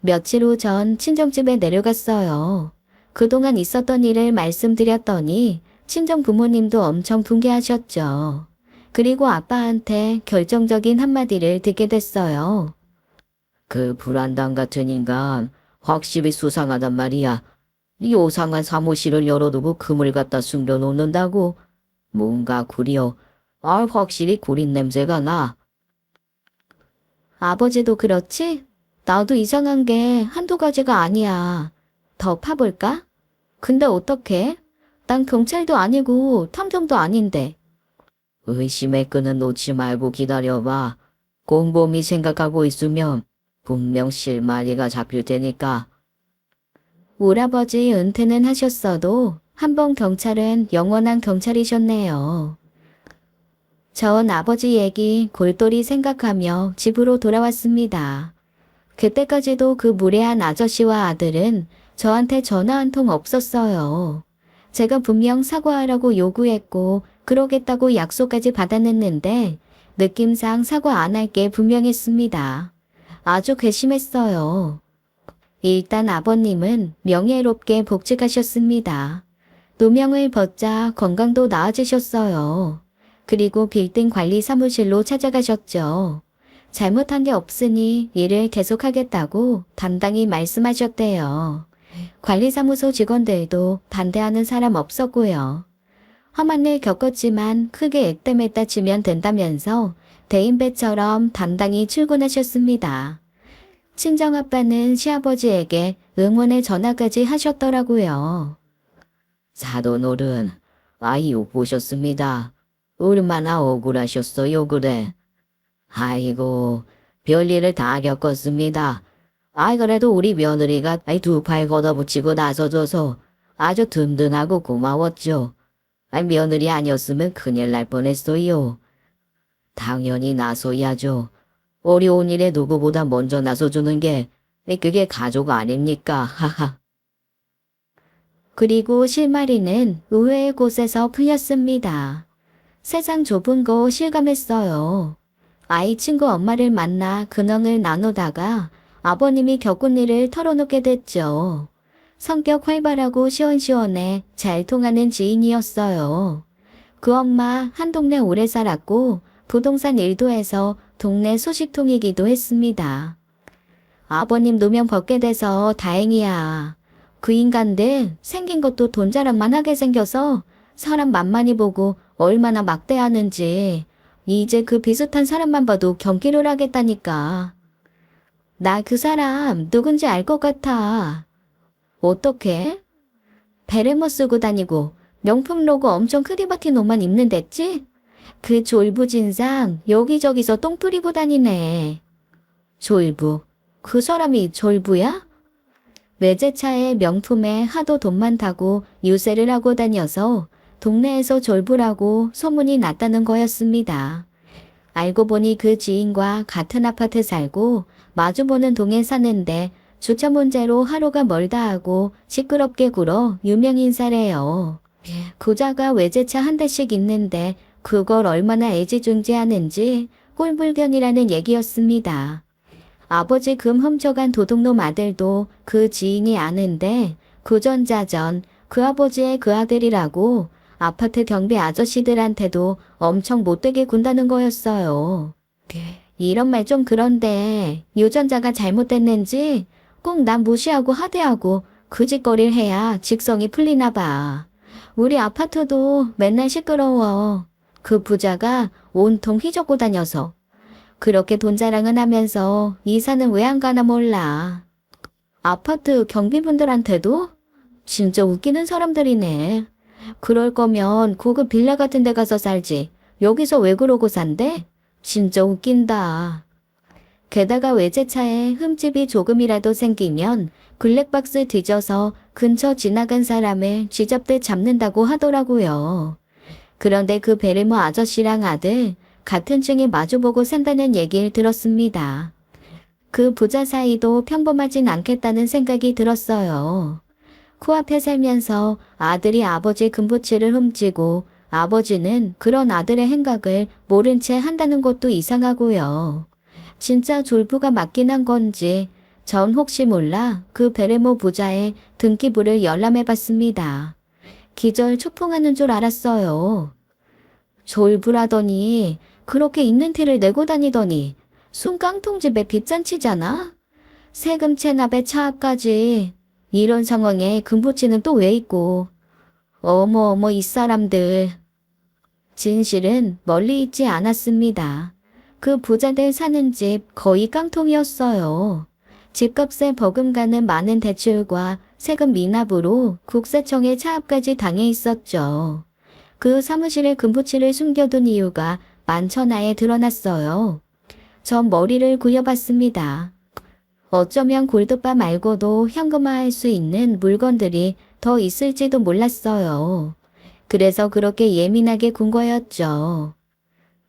며칠 후 전 친정집에 내려갔어요. 그동안 있었던 일을 말씀드렸더니 친정 부모님도 엄청 분개하셨죠. 그리고 아빠한테 결정적인 한마디를 듣게 됐어요. 그 불안당 같은 인간, 확실히 수상하단 말이야. 요상한 사무실을 열어두고 금을 갖다 숨겨놓는다고. 뭔가 구려. 확실히 구린 냄새가 나. 아버지도 그렇지? 나도 이상한 게 한두 가지가 아니야. 더 파볼까? 근데 어떡해? 난 경찰도 아니고 탐정도 아닌데. 의심의 끈은 놓지 말고 기다려봐. 곰곰이 생각하고 있으면 분명 실마리가 잡힐 테니까. 우라버지 은퇴는 하셨어도 한번 경찰은 영원한 경찰이셨네요. 전 아버지 얘기 골똘히 생각하며 집으로 돌아왔습니다. 그때까지도 그 무례한 아저씨와 아들은 저한테 전화 한 통 없었어요. 제가 분명 사과하라고 요구했고 그러겠다고 약속까지 받아냈는데 느낌상 사과 안 할 게 분명했습니다. 아주 괘씸했어요. 일단 아버님은 명예롭게 복직하셨습니다. 노명을 벗자 건강도 나아지셨어요. 그리고 빌딩 관리 사무실로 찾아가셨죠. 잘못한 게 없으니 일을 계속하겠다고 당당히 말씀하셨대요. 관리사무소 직원들도 반대하는 사람 없었고요. 험한 일 겪었지만 크게 액땜했다 치면 된다면서 대인배처럼 당당히 출근하셨습니다. 친정아빠는 시아버지에게 응원의 전화까지 하셨더라고요. 사돈어른, 아이유 보셨습니다. 얼마나 억울하셨어요, 그래. 아이고, 별일을 다 겪었습니다. 그래도 우리 며느리가 두 팔 걷어붙이고 나서줘서 아주 든든하고 고마웠죠. 며느리 아니었으면 큰일 날 뻔했어요. 당연히 나서야죠. 어려운 일에 누구보다 먼저 나서주는 게 그게 가족 아닙니까? 하하. 그리고 실마리는 의외의 곳에서 풀렸습니다. 세상 좁은 거 실감했어요. 아이 친구 엄마를 만나 근황을 나누다가 아버님이 겪은 일을 털어놓게 됐죠. 성격 활발하고 시원시원해 잘 통하는 지인이었어요. 그 엄마 한 동네 오래 살았고 부동산 일도 해서 동네 소식통이기도 했습니다. 아버님 노면 벗게 돼서 다행이야. 그 인간들 생긴 것도 돈 자랑만하게 생겨서 사람 만만히 보고 얼마나 막대하는지 이제 그 비슷한 사람만 봐도 경기를 하겠다니까. 나 그 사람 누군지 알 것 같아. 어떻게? 베레모 쓰고 다니고 명품 로고 엄청 크리바틴 옷만 입는 댔지? 그 졸부진상 여기저기서 똥 뿌리고 다니네. 졸부? 그 사람이 졸부야? 외제차에 명품에 하도 돈 많다고 유세를 하고 다녀서 동네에서 졸부라고 소문이 났다는 거였습니다. 알고 보니 그 지인과 같은 아파트 살고 마주보는 동에 사는데 주차 문제로 하루가 멀다 하고 시끄럽게 굴어 유명 인사래요. 부자가 외제차 한 대씩 있는데 그걸 얼마나 애지중지하는지 꼴불견이라는 얘기였습니다. 아버지 금 훔쳐간 도둑놈 아들도 그 지인이 아는데 구전자전 그 아버지의 그 아들이라고 아파트 경비 아저씨들한테도 엄청 못되게 군다는 거였어요. 이런 말 좀 그런데 유전자가 잘못됐는지 꼭 남 무시하고 하대하고 그 짓거리를 해야 직성이 풀리나 봐. 우리 아파트도 맨날 시끄러워. 그 부자가 온통 휘젓고 다녀서. 그렇게 돈 자랑은 하면서 이사는 왜 안 가나 몰라. 아파트 경비분들한테도? 진짜 웃기는 사람들이네. 그럴 거면 고급 빌라 같은 데 가서 살지. 여기서 왜 그러고 산대? 진짜 웃긴다. 게다가 외제차에 흠집이 조금이라도 생기면 블랙박스 뒤져서 근처 지나간 사람을 쥐잡듯 잡는다고 하더라고요. 그런데 그 베르모 아저씨랑 아들 같은 층에 마주보고 산다는 얘기를 들었습니다. 그 부자 사이도 평범하진 않겠다는 생각이 들었어요. 코앞에 살면서 아들이 아버지 금부치를 훔치고 아버지는 그런 아들의 행각을 모른 채 한다는 것도 이상하고요. 진짜 졸부가 맞긴 한 건지 전 혹시 몰라 그 베레모 부자의 등기부를 열람해봤습니다. 기절 초풍하는 줄 알았어요. 졸부라더니 그렇게 있는 티를 내고 다니더니 순깡통집에 빚잔치잖아. 세금 체납에 차압까지. 이런 상황에 금부치는 또 왜 있고. 어머 이 사람들. 진실은 멀리 있지 않았습니다. 그 부자들 사는 집 거의 깡통이었어요. 집값에 버금가는 많은 대출과 세금 미납으로 국세청에 차압까지 당해 있었죠. 그 사무실에 금부치를 숨겨둔 이유가 만천하에 드러났어요. 전 머리를 굴려봤습니다. 어쩌면 골드바 말고도 현금화할 수 있는 물건들이 더 있을지도 몰랐어요. 그래서 그렇게 예민하게 군 거였죠.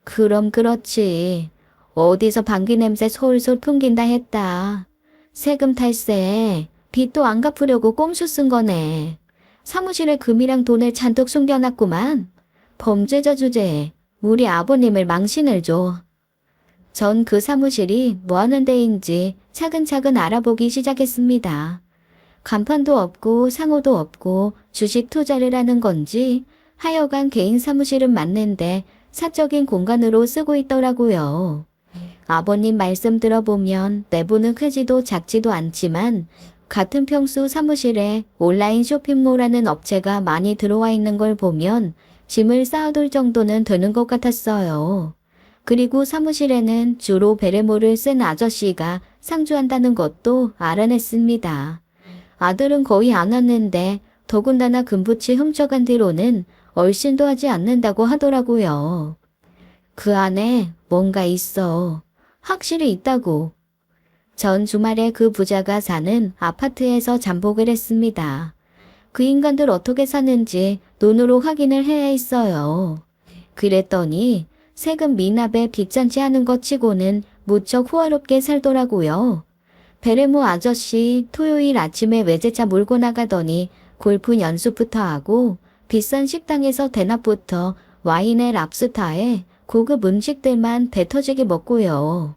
그럼 그렇지. 어디서 방귀 냄새 솔솔 풍긴다 했다. 세금 탈세, 빚도 안 갚으려고 꼼수 쓴 거네. 사무실에 금이랑 돈을 잔뜩 숨겨놨구만. 범죄자 주제에 우리 아버님을 망신을 줘. 전 그 사무실이 뭐 하는 데인지 차근차근 알아보기 시작했습니다. 간판도 없고 상호도 없고 주식 투자를 하는 건지 하여간 개인 사무실은 맞는데 사적인 공간으로 쓰고 있더라고요. 아버님 말씀 들어보면 내부는 크지도 작지도 않지만 같은 평수 사무실에 온라인 쇼핑몰하는 업체가 많이 들어와 있는 걸 보면 짐을 쌓아둘 정도는 되는 것 같았어요. 그리고 사무실에는 주로 베레모를 쓴 아저씨가 상주한다는 것도 알아냈습니다. 아들은 거의 안 왔는데 더군다나 금붙이 훔쳐간 뒤로는 얼씬도 하지 않는다고 하더라고요. 그 안에 뭔가 있어. 확실히 있다고. 전 주말에 그 부자가 사는 아파트에서 잠복을 했습니다. 그 인간들 어떻게 사는지 눈으로 확인을 해야 했어요. 그랬더니 세금 미납에 빚잔치 하는 것 치고는 무척 호화롭게 살더라고요. 베레모 아저씨 토요일 아침에 외제차 몰고 나가더니 골프 연습부터 하고 비싼 식당에서 대낮부터 와인에 랍스타에 고급 음식들만 배 터지게 먹고요.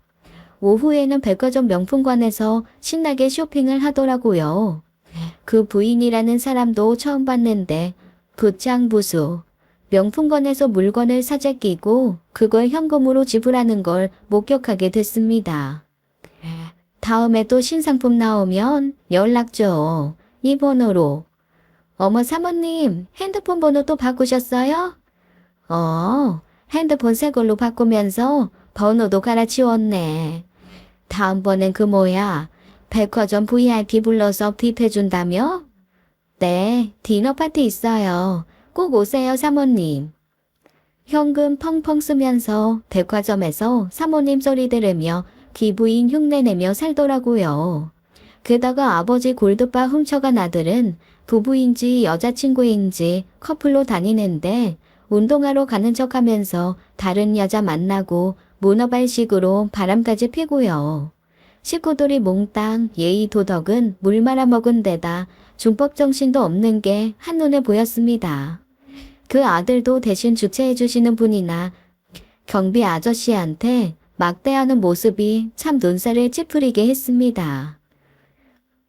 오후에는 백화점 명품관에서 신나게 쇼핑을 하더라고요. 그 부인이라는 사람도 처음 봤는데 부창부수. 명품관에서 물건을 사재 끼고 그걸 현금으로 지불하는 걸 목격하게 됐습니다. 다음에 또 신상품 나오면 연락 줘. 이 번호로. 어머 사모님, 핸드폰 번호 또 바꾸셨어요? 핸드폰 새 걸로 바꾸면서 번호도 갈아치웠네. 다음번엔 그 뭐야, 백화점 VIP 불러서 팁해준다며? 네, 디너 파티 있어요. 꼭 오세요 사모님. 현금 펑펑 쓰면서 백화점에서 사모님 소리 들으며 기부인 흉내내며 살더라고요. 게다가 아버지 골드바 훔쳐간 아들은 부부인지 여자친구인지 커플로 다니는데 운동하러 가는 척하면서 다른 여자 만나고 문어발식으로 바람까지 피고요. 식구들이 몽땅 예의 도덕은 물 말아먹은 데다 준법 정신도 없는 게 한눈에 보였습니다. 그 아들도 대신 주최해주시는 분이나 경비 아저씨한테 막대하는 모습이 참 눈살을 찌푸리게 했습니다.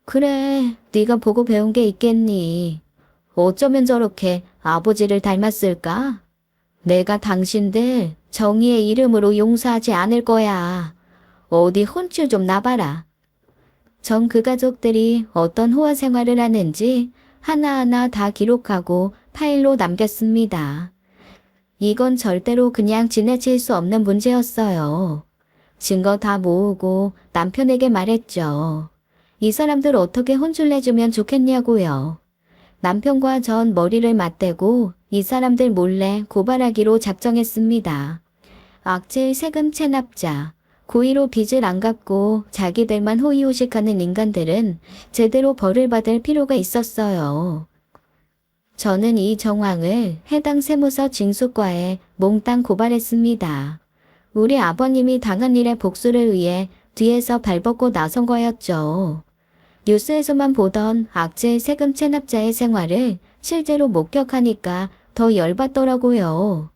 그래, 네가 보고 배운 게 있겠니? 어쩌면 저렇게 아버지를 닮았을까? 내가 당신들 정의의 이름으로 용서하지 않을 거야. 어디 혼쭐 좀 나봐라. 전 그 가족들이 어떤 호화 생활을 하는지 하나하나 다 기록하고 파일로 남겼습니다. 이건 절대로 그냥 지나칠 수 없는 문제였어요. 증거 다 모으고 남편에게 말했죠. 이 사람들 어떻게 혼쭐 내주면 좋겠냐고요. 남편과 전 머리를 맞대고 이 사람들 몰래 고발하기로 작정했습니다. 악질 세금 체납자, 고의로 빚을 안 갚고 자기들만 호의호식하는 인간들은 제대로 벌을 받을 필요가 있었어요. 저는 이 정황을 해당 세무서 징수과에 몽땅 고발했습니다. 우리 아버님이 당한 일의 복수를 위해 뒤에서 발벗고 나선 거였죠. 뉴스에서만 보던 악질 세금 체납자의 생활을 실제로 목격하니까 더 열받더라고요.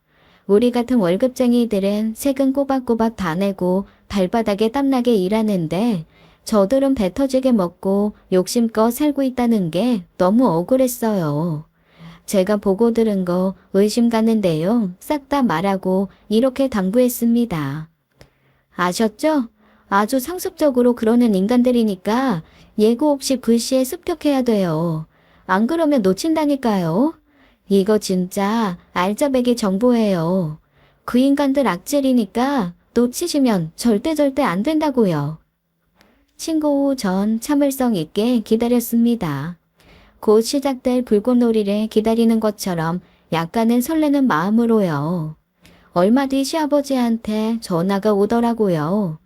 우리 같은 월급쟁이들은 세금 꼬박꼬박 다 내고 발바닥에 땀나게 일하는데 저들은 배 터지게 먹고 욕심껏 살고 있다는 게 너무 억울했어요. 제가 보고 들은 거 의심 가는 내용 싹 다 말하고 이렇게 당부했습니다. 아셨죠? 아주 상습적으로 그러는 인간들이니까 예고 없이 불시에 습격해야 돼요. 안 그러면 놓친다니까요. 이거 진짜 알짜배기 정보예요. 그 인간들 악질이니까 놓치시면 절대 안 된다고요. 신고 후 전 참을성 있게 기다렸습니다. 곧 시작될 불꽃놀이를 기다리는 것처럼 약간은 설레는 마음으로요. 얼마 뒤 시아버지한테 전화가 오더라고요.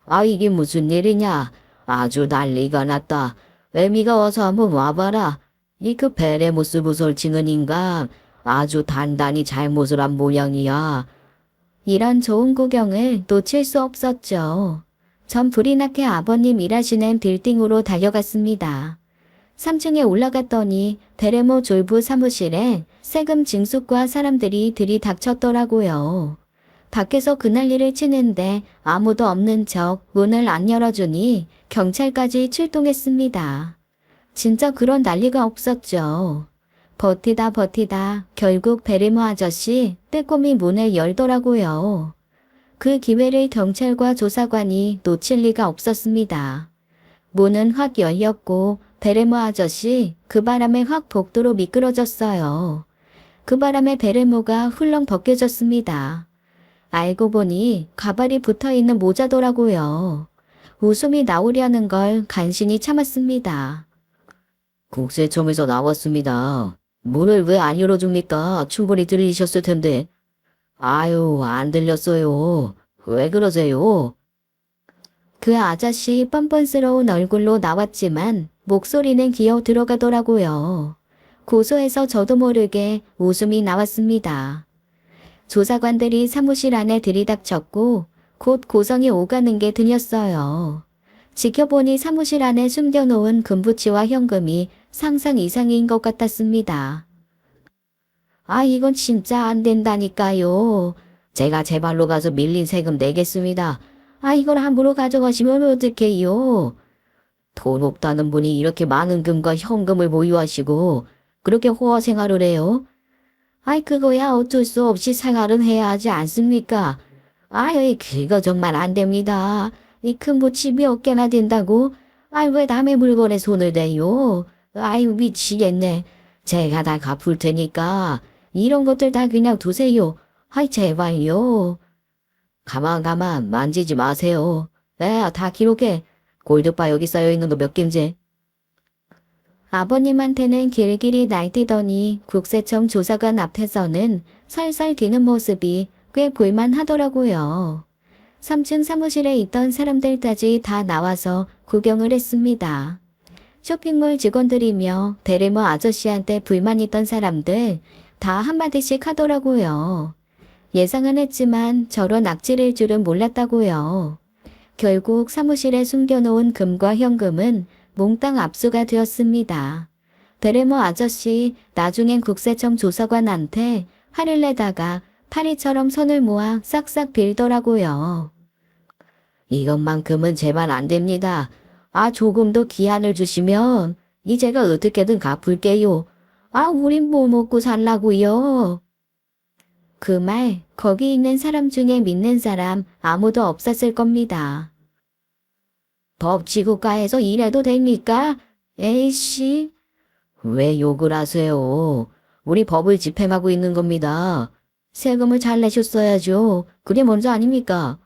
아, 이게 무슨 일이냐? 아주 난리가 났다. 애미가 어서 한번 와봐라. 이 그 베레모스 부설치는 인간 아주 단단히 잘못을 한 모양이야. 이런 좋은 구경을 놓칠 수 없었죠. 전 불이 나게 아버님 일하시는 빌딩으로 달려갔습니다. 3층에 올라갔더니 베레모 졸부 사무실에 세금 징수과 사람들이 들이닥쳤더라고요. 밖에서 그 난리를 치는데 아무도 없는 척 문을 안 열어주니 경찰까지 출동했습니다. 진짜 그런 난리가 없었죠. 버티다 결국 베리모 아저씨 빼꼼히 문을 열더라고요. 그 기회를 경찰과 조사관이 놓칠 리가 없었습니다. 문은 확 열렸고 베레모 아저씨 그 바람에 확 복도로 미끄러졌어요. 그 바람에 베레모가 훌렁 벗겨졌습니다. 알고 보니 가발이 붙어있는 모자더라고요. 웃음이 나오려는 걸 간신히 참았습니다. 국세청에서 나왔습니다. 문을 왜 안 열어줍니까? 충분히 들리셨을 텐데. 아유, 안 들렸어요. 왜 그러세요? 그 아저씨 뻔뻔스러운 얼굴로 나왔지만 목소리는 기어 들어가더라고요. 고소해서 저도 모르게 웃음이 나왔습니다. 조사관들이 사무실 안에 들이닥쳤고 곧 고성이 오가는 게 들렸어요. 지켜보니 사무실 안에 숨겨놓은 금부치와 현금이 상상 이상인 것 같았습니다. 아, 이건 진짜 안 된다니까요. 제가 제 발로 가서 밀린 세금 내겠습니다. 아, 이걸 함부로 가져가시면 어떡해요. 돈 없다는 분이 이렇게 많은 금과 현금을 보유하시고 그렇게 호화 생활을 해요? 아이, 그거야 어쩔 수 없이 생활은 해야 하지 않습니까? 아이, 그거 정말 안 됩니다. 이 큰 부치 몇 개나 된다고? 아이, 왜 남의 물건에 손을 대요? 아이, 미치겠네. 제가 다 갚을 테니까 이런 것들 다 그냥 두세요. 아이, 제발요. 가만 만지지 마세요. 네, 다 기록해. 골드바 여기 쌓여있는 거 몇 개인지. 아버님한테는 길길이 날뛰더니 국세청 조사관 앞에서는 살살 뛰는 모습이 꽤 볼만하더라고요. 3층 사무실에 있던 사람들까지 다 나와서 구경을 했습니다. 쇼핑몰 직원들이며 베레모 아저씨한테 불만 있던 사람들 다 한마디씩 하더라고요. 예상은 했지만 저런 악질일 줄은 몰랐다고요. 결국 사무실에 숨겨놓은 금과 현금은 몽땅 압수가 되었습니다. 베레모 아저씨 나중엔 국세청 조사관한테 화를 내다가 파리처럼 손을 모아 싹싹 빌더라고요. 이것만큼은 제발 안 됩니다. 아, 조금 더 기한을 주시면 이 제가 어떻게든 갚을게요. 아, 우린 뭐 먹고 살라고요. 그 말 거기 있는 사람 중에 믿는 사람 아무도 없었을 겁니다. 법치국가에서 일해도 됩니까? 에이씨. 왜 욕을 하세요? 우리 법을 집행하고 있는 겁니다. 세금을 잘 내셨어야죠. 그게 먼저 아닙니까?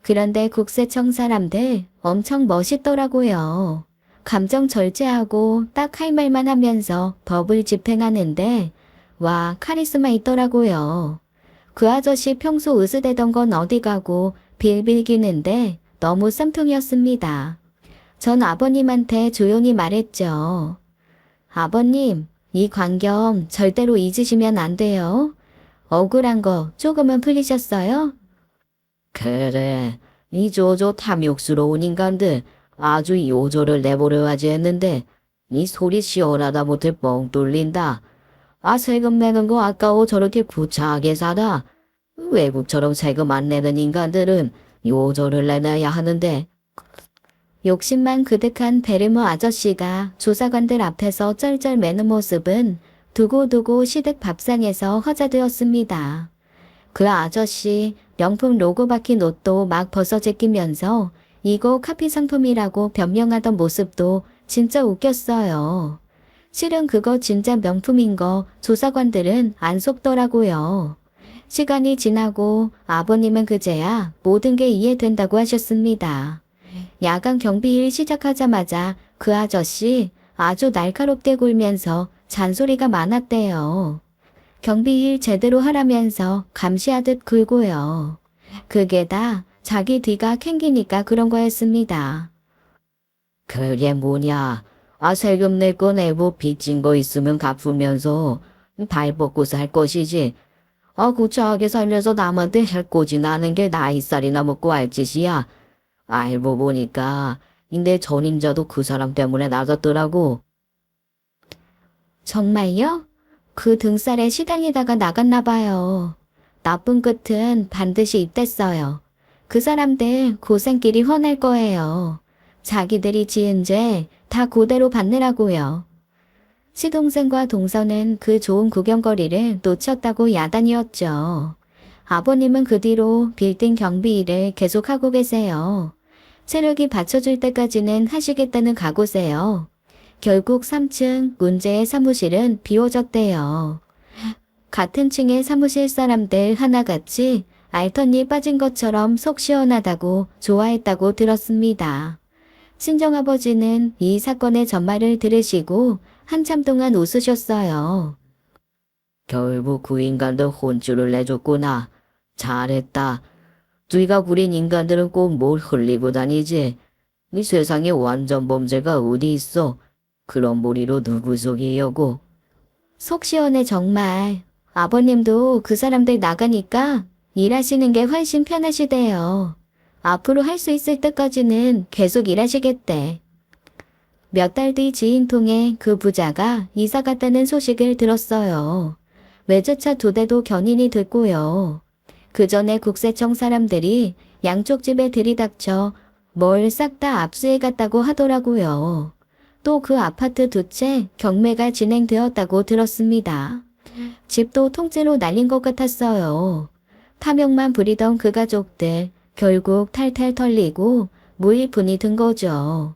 그런데 국세청 사람들 엄청 멋있더라고요. 감정 절제하고 딱 할 말만 하면서 법을 집행하는데 와, 카리스마 있더라고요. 그 아저씨 평소 으스대던 건 어디 가고 빌빌 기는데 너무 쌈통이었습니다. 전 아버님한테 조용히 말했죠. 아버님, 이 광경 절대로 잊으시면 안 돼요. 억울한 거 조금은 풀리셨어요? 그래, 이 조조 탐욕스러운 인간들 아주 요조를 내보려 하지 했는데 이 소리 시원하다 못해 뻥 뚫린다. 아, 세금 내는 거 아까워 저렇게 구차하게 사다. 외국처럼 세금 안 내는 인간들은 요조를 내놔야 하는데. 욕심만 그득한 베르모 아저씨가 조사관들 앞에서 쩔쩔 매는 모습은 두고두고 시댁 밥상에서 화제되었습니다. 그 아저씨 명품 로고 박힌 옷도 막 벗어 제끼면서 이거 카피 상품이라고 변명하던 모습도 진짜 웃겼어요. 실은 그거 진짜 명품인 거 조사관들은 안 속더라고요. 시간이 지나고 아버님은 그제야 모든 게 이해된다고 하셨습니다. 야간 경비일 시작하자마자 그 아저씨 아주 날카롭게 굴면서 잔소리가 많았대요. 경비일 제대로 하라면서 감시하듯 굴고요. 그게 다 자기 뒤가 캥기니까 그런 거였습니다. 그게 뭐냐? 아, 세금 낼 거 내고 빚진 거 있으면 갚으면서 발 뻗고 살 것이지. 아, 구차하게 살면서 남한테 해코지 나는 게 나이살이나 먹고 알 짓이야. 알고 보니까 내 전임자도 그 사람 때문에 나갔더라고. 정말요? 그 등살에 시달리다가 나갔나 봐요. 나쁜 끝은 반드시 있댔어요. 그 사람들 고생길이 훤할 거예요. 자기들이 지은 죄 다 그대로 받느라고요. 시동생과 동서는 그 좋은 구경거리를 놓쳤다고 야단이었죠. 아버님은 그 뒤로 빌딩 경비 일을 계속하고 계세요. 세력이 받쳐줄 때까지는 하시겠다는 각오세요. 결국 3층 문제의 사무실은 비워졌대요. 같은 층의 사무실 사람들 하나같이 알턴이 빠진 것처럼 속 시원하다고 좋아했다고 들었습니다. 친정아버지는 이 사건의 전말을 들으시고 한참 동안 웃으셨어요. 결국 그 인간들 혼쭐을 내줬구나. 잘했다. 네가 부린 인간들은 꼭 뭘 흘리고 다니지. 이 세상에 완전 범죄가 어디 있어. 그런 무리로 누구 속이려고. 속 시원해 정말. 아버님도 그 사람들 나가니까 일하시는 게 훨씬 편하시대요. 앞으로 할 수 있을 때까지는 계속 일하시겠대. 몇 달 뒤 지인 통해 그 부자가 이사 갔다는 소식을 들었어요. 외제차 2대도 견인이 됐고요. 그 전에 국세청 사람들이 양쪽 집에 들이닥쳐 뭘 싹 다 압수해 갔다고 하더라고요. 또 그 아파트 2채 경매가 진행되었다고 들었습니다. 집도 통째로 날린 것 같았어요. 탐욕만 부리던 그 가족들 결국 탈탈 털리고 무일푼이 든 거죠.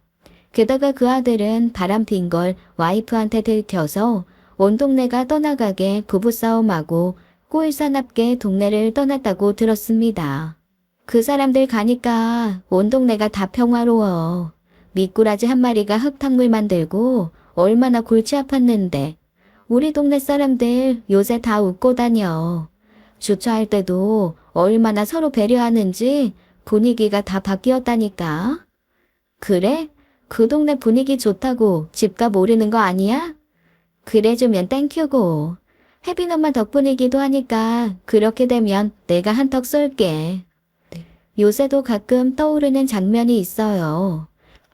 게다가 그 아들은 바람핀 걸 와이프한테 들켜서 온 동네가 떠나가게 부부싸움하고 꼴사납게 동네를 떠났다고 들었습니다. 그 사람들 가니까 온 동네가 다 평화로워. 미꾸라지 한 마리가 흙탕물 만들고 얼마나 골치 아팠는데 우리 동네 사람들 요새 다 웃고 다녀. 주차할 때도 얼마나 서로 배려하는지 분위기가 다 바뀌었다니까. 그래? 그 동네 분위기 좋다고 집값 오르는 거 아니야? 그래주면 땡큐고. 혜빈 엄마 덕분이기도 하니까 그렇게 되면 내가 한턱 쏠게. 요새도 가끔 떠오르는 장면이 있어요.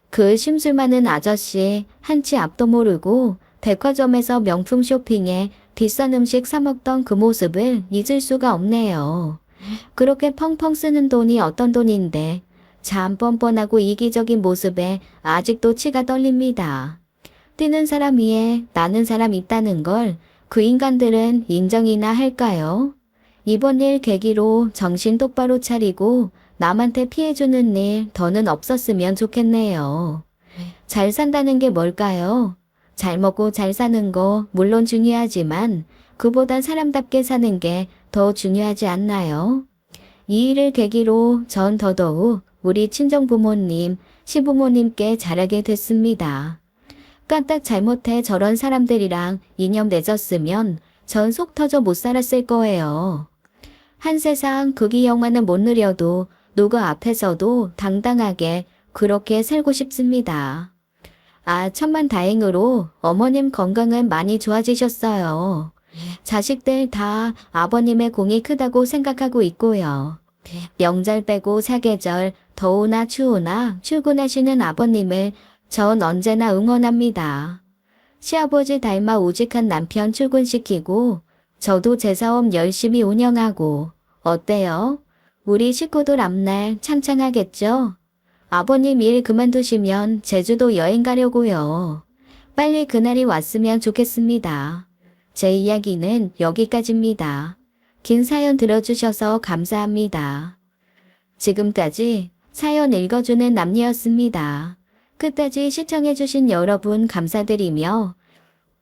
그 심술 많은 아저씨 한치 앞도 모르고 백화점에서 명품 쇼핑에 비싼 음식 사 먹던 그 모습을 잊을 수가 없네요. 그렇게 펑펑 쓰는 돈이 어떤 돈인데 참 뻔뻔하고 이기적인 모습에 아직도 치가 떨립니다. 뛰는 사람 위에 나는 사람 있다는 걸 그 인간들은 인정이나 할까요? 이번 일 계기로 정신 똑바로 차리고 남한테 피해주는 일 더는 없었으면 좋겠네요. 잘 산다는 게 뭘까요? 잘 먹고 잘 사는 거 물론 중요하지만 그보단 사람답게 사는 게 더 중요하지 않나요? 이 일을 계기로 전 더더욱 우리 친정부모님, 시부모님께 잘하게 됐습니다. 까딱 잘못해 저런 사람들이랑 인연 맺었으면 전 속 터져 못 살았을 거예요. 한 세상 극이 영화는 못 누려도 누구 앞에서도 당당하게 그렇게 살고 싶습니다. 아, 천만다행으로 어머님 건강은 많이 좋아지셨어요. 자식들 다 아버님의 공이 크다고 생각하고 있고요. 명절 빼고 사계절, 더우나 추우나 출근하시는 아버님을 전 언제나 응원합니다. 시아버지 닮아 우직한 남편 출근시키고 저도 제 사업 열심히 운영하고 어때요? 우리 식구들 앞날 창창하겠죠? 아버님 일 그만두시면 제주도 여행 가려고요. 빨리 그날이 왔으면 좋겠습니다. 제 이야기는 여기까지입니다. 긴 사연 들어주셔서 감사합니다. 지금까지 사연 읽어주는 남녀였습니다. 끝까지 시청해주신 여러분 감사드리며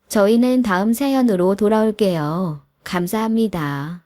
저희는 다음 사연으로 돌아올게요. 감사합니다.